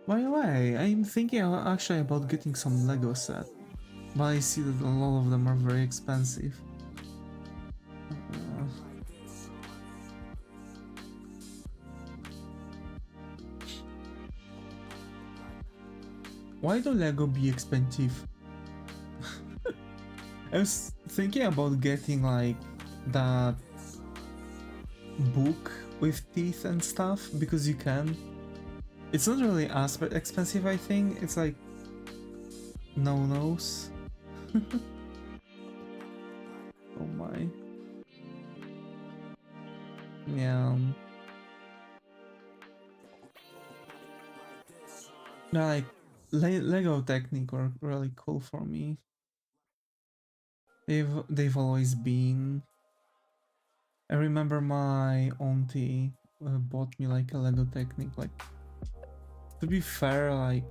By the way, I'm thinking actually about getting some Lego set, but I see that a lot of them are very expensive. Why do Lego be expensive? I was thinking about getting like that book with teeth and stuff, because you can. It's not really as expensive, I think. It's like no nose. Oh my. Yeah. No, like Lego technique were really cool for me. They've always been. I remember my auntie bought me like a Lego technique. Like, to be fair, like,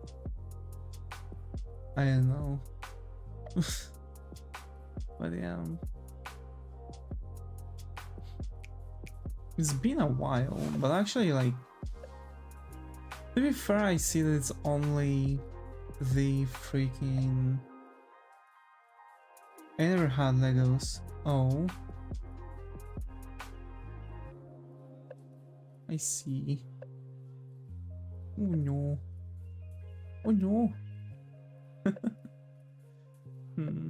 I don't know. But yeah, it's been a while. But actually, like, to be fair, I see that it's only the freaking. I never had Legos. Oh, I see. Oh no. Oh no. Hmm.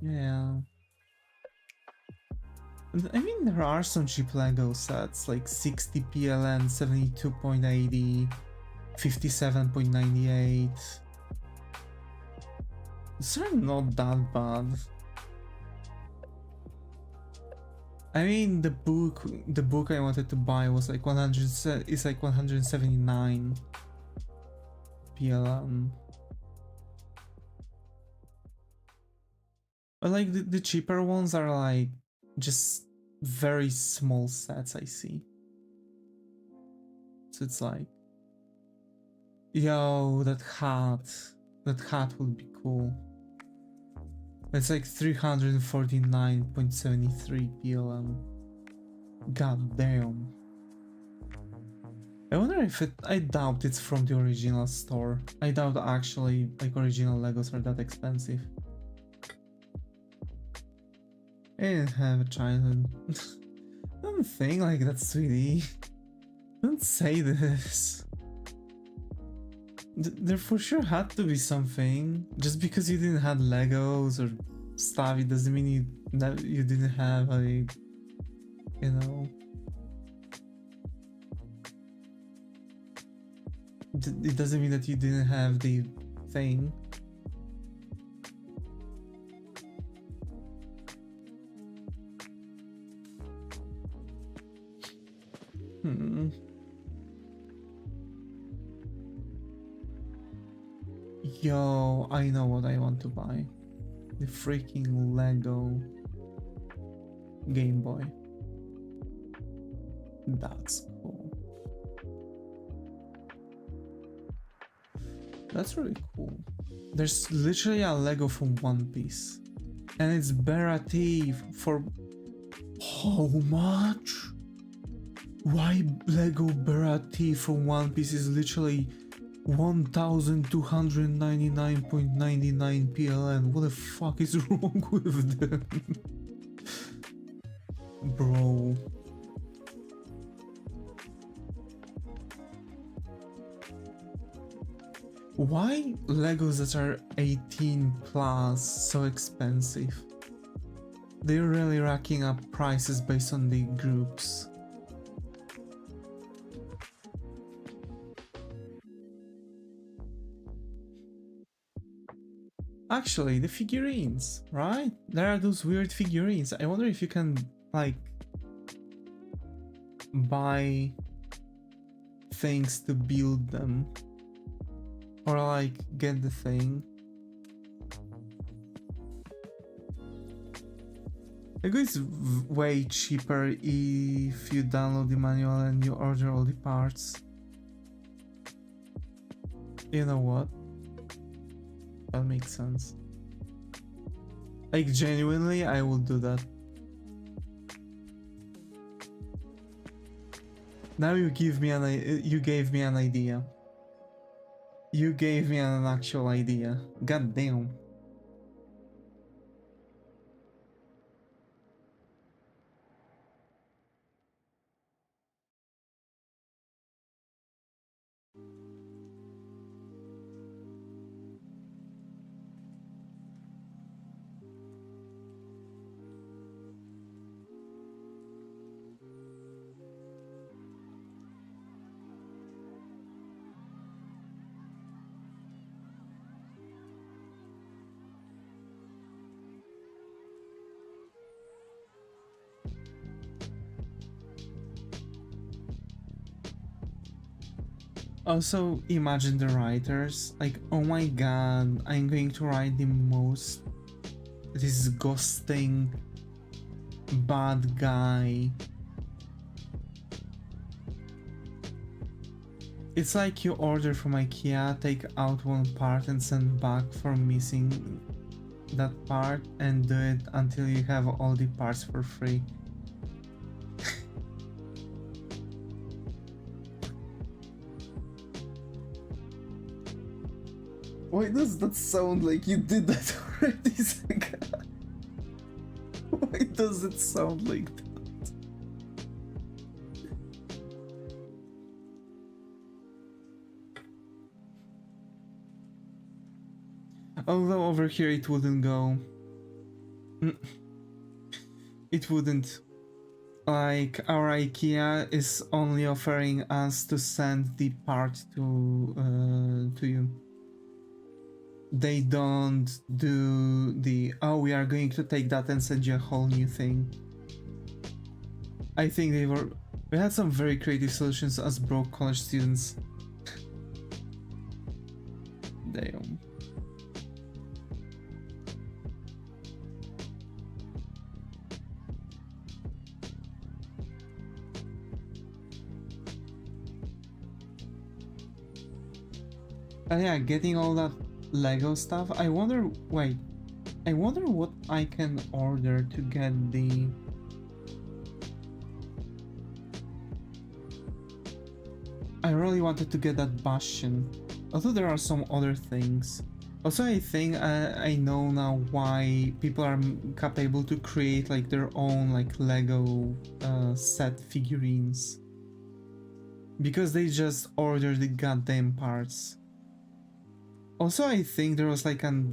Yeah. I mean, there are some cheap Lego sets like 60 PLN, 72.80, 57.98. These are not that bad. I mean, the book I wanted to buy was like 100. It's like 179 PLN. But like the cheaper ones are like just very small sets, I see. So it's like, yo, that hat would be cool. It's like 349.73 PLN. God damn. I wonder if I doubt it's from the original store. I doubt actually like original Legos are that expensive. I didn't have a childhood. Don't think like that, sweetie. Don't say this. There for sure had to be something. Just because you didn't have Legos or stuff, it doesn't mean you didn't have a, you know. It doesn't mean that you didn't have the thing. Yo, I know what I want to buy. The freaking Lego Game Boy. That's cool. That's really cool. There's literally a Lego from One Piece. And it's Berati for how much? Why Lego Berati from One Piece is literally 1299.99 PLN. What the fuck is wrong with them? Bro. Why Legos that are 18 plus so expensive? They're really racking up prices based on the groups. Actually, the figurines, right? There are those weird figurines. I wonder if you can, like, buy things to build them. Or, like, get the thing. I guess it's way cheaper if you download the manual and you order all the parts. You know what? That makes sense. Like, genuinely, I will do that. Now you gave me an idea. You gave me an actual idea. God damn. Also, imagine the writers, like, oh my god, I'm going to write the most disgusting bad guy. It's like you order from IKEA, take out one part and send back for missing that part and do it until you have all the parts for free. Why does that sound like you did that already, Sega? Why does it sound like that? Although over here it wouldn't go. It wouldn't. Like, our IKEA is only offering us to send the part to you. They don't do the, oh, we are going to take that and send you a whole new thing. I think we had some very creative solutions as broke college students. Damn. Yeah, getting all that Lego stuff. I wonder, wait, I wonder what I can order to get the... I really wanted to get that Bastion, although there are some other things. Also, I think I know now why people are capable to create like their own like Lego set figurines. Because they just order the goddamn parts. Also, I think there was like a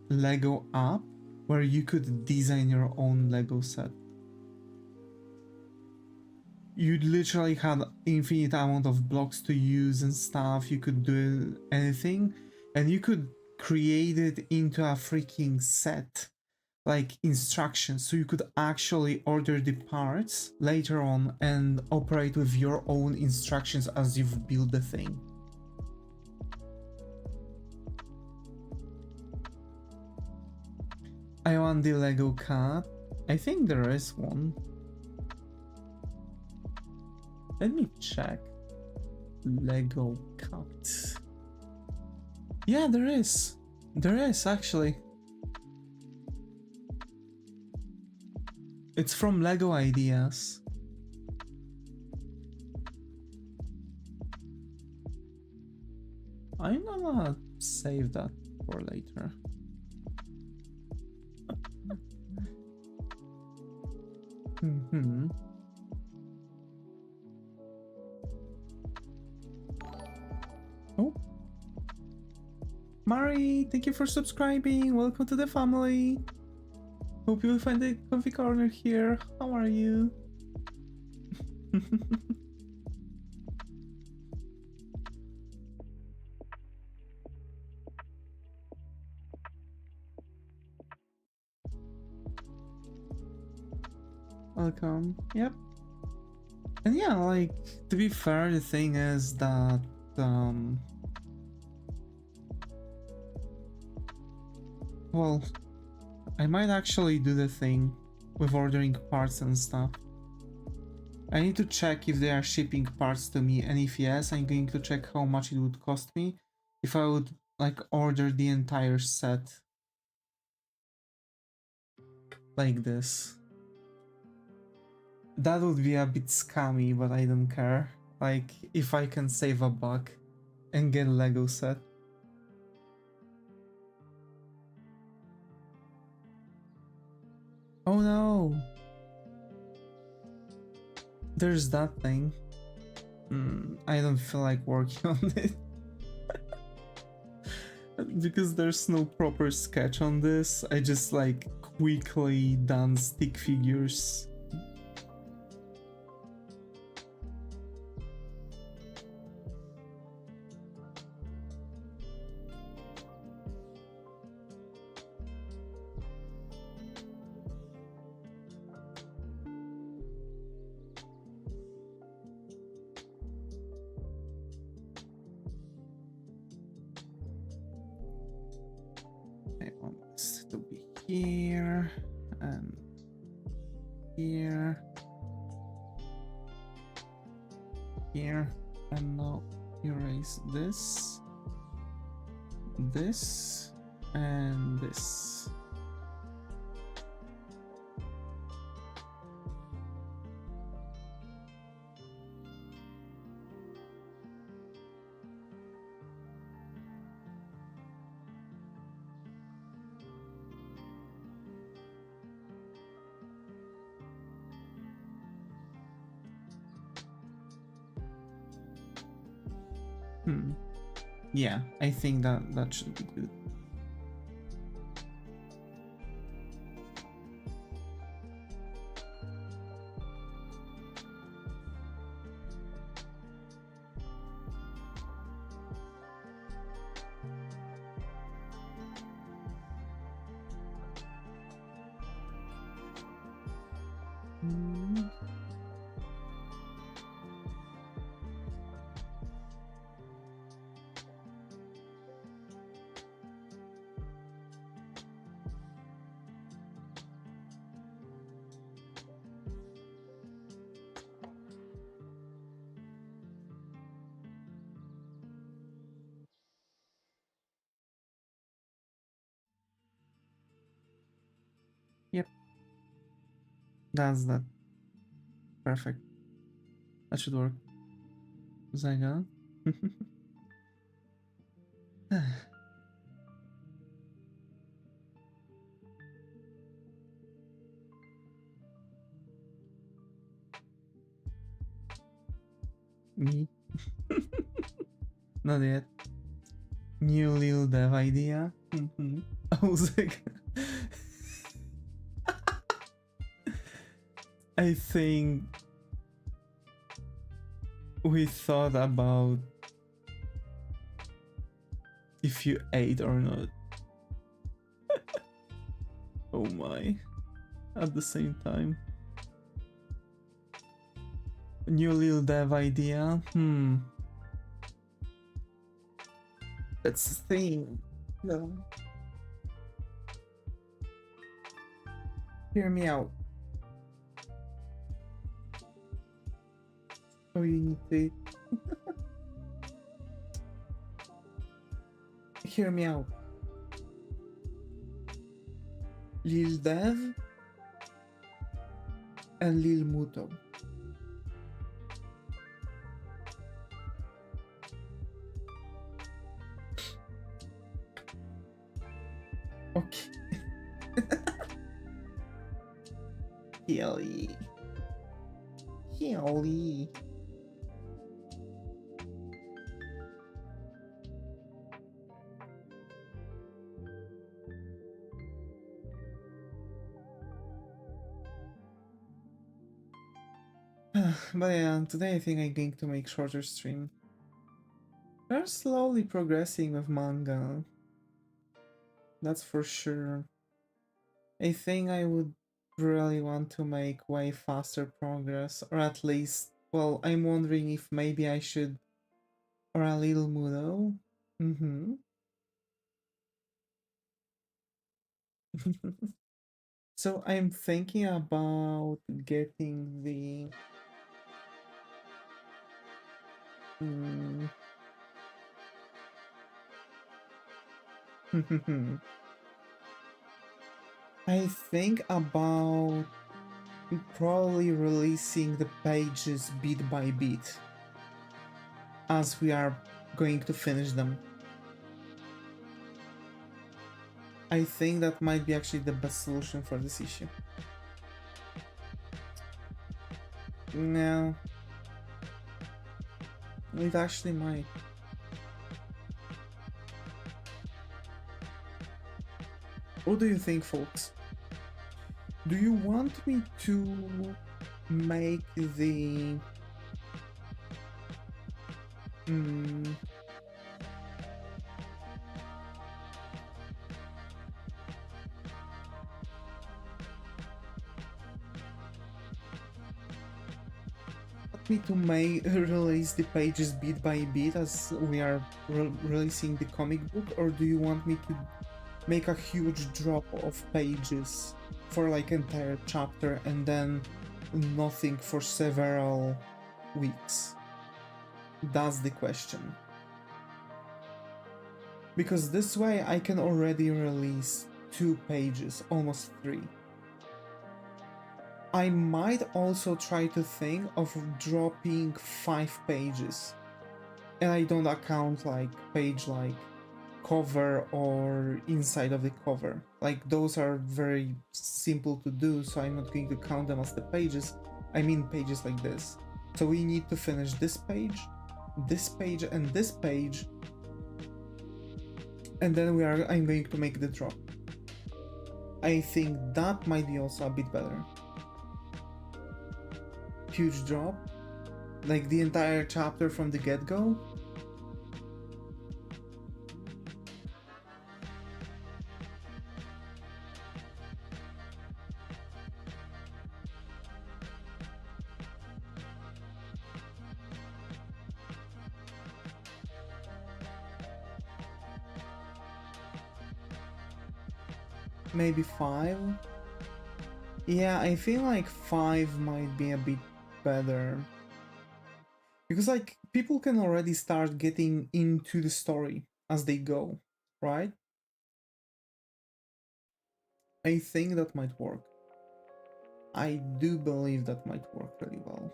Lego app where you could design your own Lego set. You literally had infinite amount of blocks to use and stuff. You could do anything, and you could create it into a freaking set, like instructions, so you could actually order the parts later on and operate with your own instructions as you've built the thing. I want the Lego cat. I think there is one. Let me check. Lego cat. Yeah, there is. There is actually. It's from Lego Ideas. I'm gonna save that for later. Oh. Mari, thank you for subscribing. Welcome to the family. Hope you will find a comfy corner here. How are you? Welcome. Yep. And yeah, like, to be fair, the thing is that well, I might actually do the thing with ordering parts and stuff. I need to check if they are shipping parts to me, and if yes, I'm going to check how much it would cost me if I would like order the entire set like this. That would be a bit scammy, but I don't care. Like, if I can save a buck and get a Lego set. Oh no! There's that thing. I don't feel like working on it. Because there's no proper sketch on this, I just like quickly done stick figures. want this to be here and here, here, and now erase this, this, and this. Yeah, I think that should be good. Yep. That's that. Perfect. That should work. Zygon. Me. Not yet. New little dev idea. I was like, I think we thought about if you ate or not. Oh my. At the same time. New little dev idea. That's the thing. No. Hear me out. Oh, you need to eat. Hear me out. Lil Dev and Lil Muto. Okay. Hilly. Hilly. But yeah, today I think I'm going to make shorter stream. We're slowly progressing with manga. That's for sure. I think I would really want to make way faster progress, or at least, well, I'm wondering if maybe I should, or a little Mudo. So I'm thinking about getting the I think about probably releasing the pages bit by bit as we are going to finish them. I think that might be actually the best solution for this issue. No. It actually might. What do you think, folks? Do you want me to make the... me to release the pages bit by bit as we are releasing the comic book, or do you want me to make a huge drop of pages for like entire chapter and then nothing for several weeks? That's the question. Because this way I can already release 2 pages, almost 3. I might also try to think of dropping 5 pages. And I don't account like page like cover or inside of the cover. Like those are very simple to do, so I'm not going to count them as the pages. I mean pages like this. So we need to finish this page, and this page, and then I'm going to make the drop. I think that might be also a bit better. Huge drop, like the entire chapter from the get-go. Maybe 5. Yeah, I feel like 5 might be a bit better. Because like people can already start getting into the story as they go, right? I think that might work. I do believe that might work really well.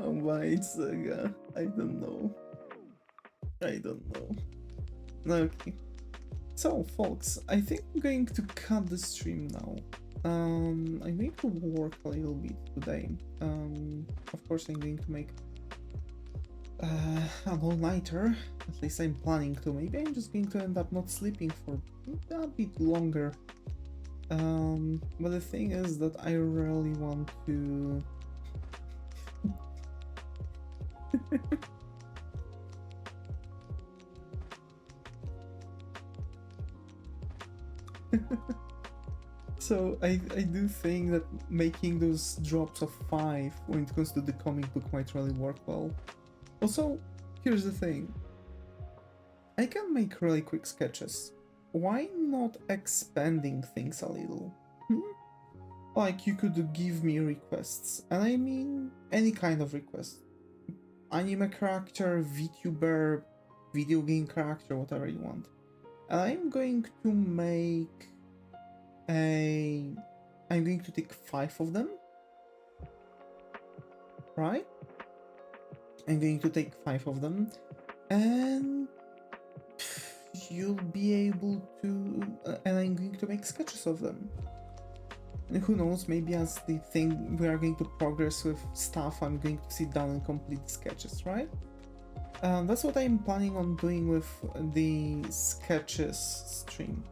Oh my saga, I don't know. Okay. So folks, I think I'm going to cut the stream now. I'm going to work a little bit today. Of course I'm going to make an all-nighter. At least I'm planning to. Maybe I'm just going to end up not sleeping for a bit longer. But the thing is that I really want to So I do think that making those drops of 5 when it comes to the comic book might really work well. Also, here's the thing. I can make really quick sketches. Why not expanding things a little? Like you could give me requests, and I mean any kind of request. Anime character, Vtuber, video game character, whatever you want. And I'm going to make I'm going to take 5 of them, right? I'm going to take 5 of them, and you'll be able to, and I'm going to make sketches of them. And who knows, maybe as the thing we are going to progress with stuff, I'm going to sit down and complete the sketches, right? That's what I'm planning on doing with the sketches stream.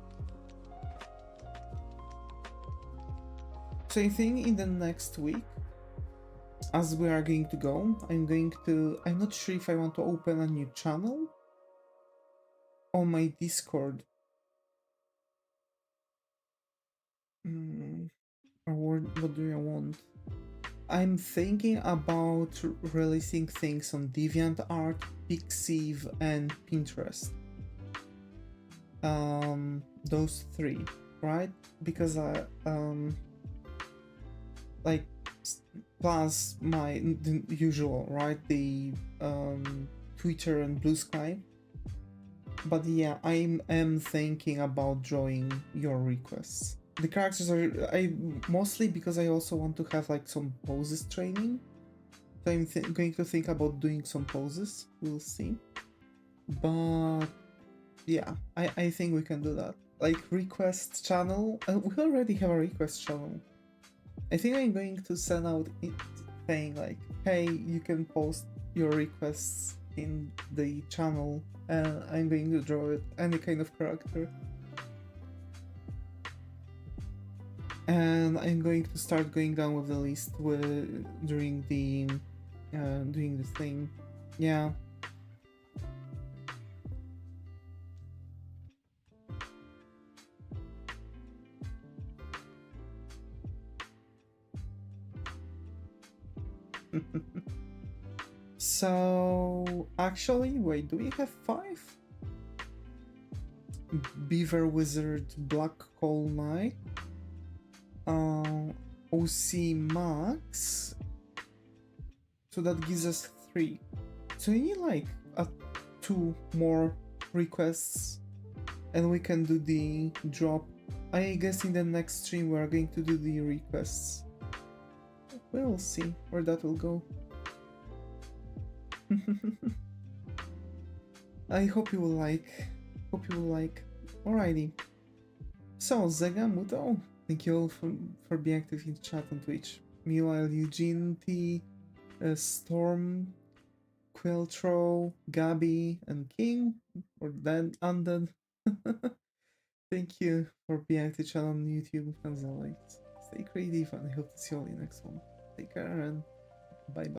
So I think in the next week, as we are going to go, I'm not sure if I want to open a new channel on my Discord. Or what do I want? I'm thinking about releasing things on DeviantArt, Pixiv, and Pinterest. Those 3, right? Because like plus the usual, right? The Twitter and Blue Sky. But yeah, I am thinking about drawing your requests. The characters are mostly because I also want to have like some poses training. So I'm going to think about doing some poses. We'll see. But yeah, I think we can do that. Like request channel. We already have a request channel. I think I'm going to send out it saying like, hey, you can post your requests in the channel, and I'm going to draw it any kind of character. And I'm going to start going down with the list during the doing this thing. Yeah. So, actually, wait, do we have 5? Beaver Wizard, Black Hole Knight, OC Max, so that gives us 3. So we need like 2 more requests and we can do the drop. I guess in the next stream we're going to do the requests. We'll see where that will go. I hope you will like. Alrighty. So, Zega, Muto, thank you all for being active in chat on Twitch. Meanwhile, Eugene T, Storm, Quiltro, Gabby, and King, or then Undead. Thank you for being active chat on YouTube, as always. Stay creative, and I hope to see you all in the next one. Take care, and bye-bye.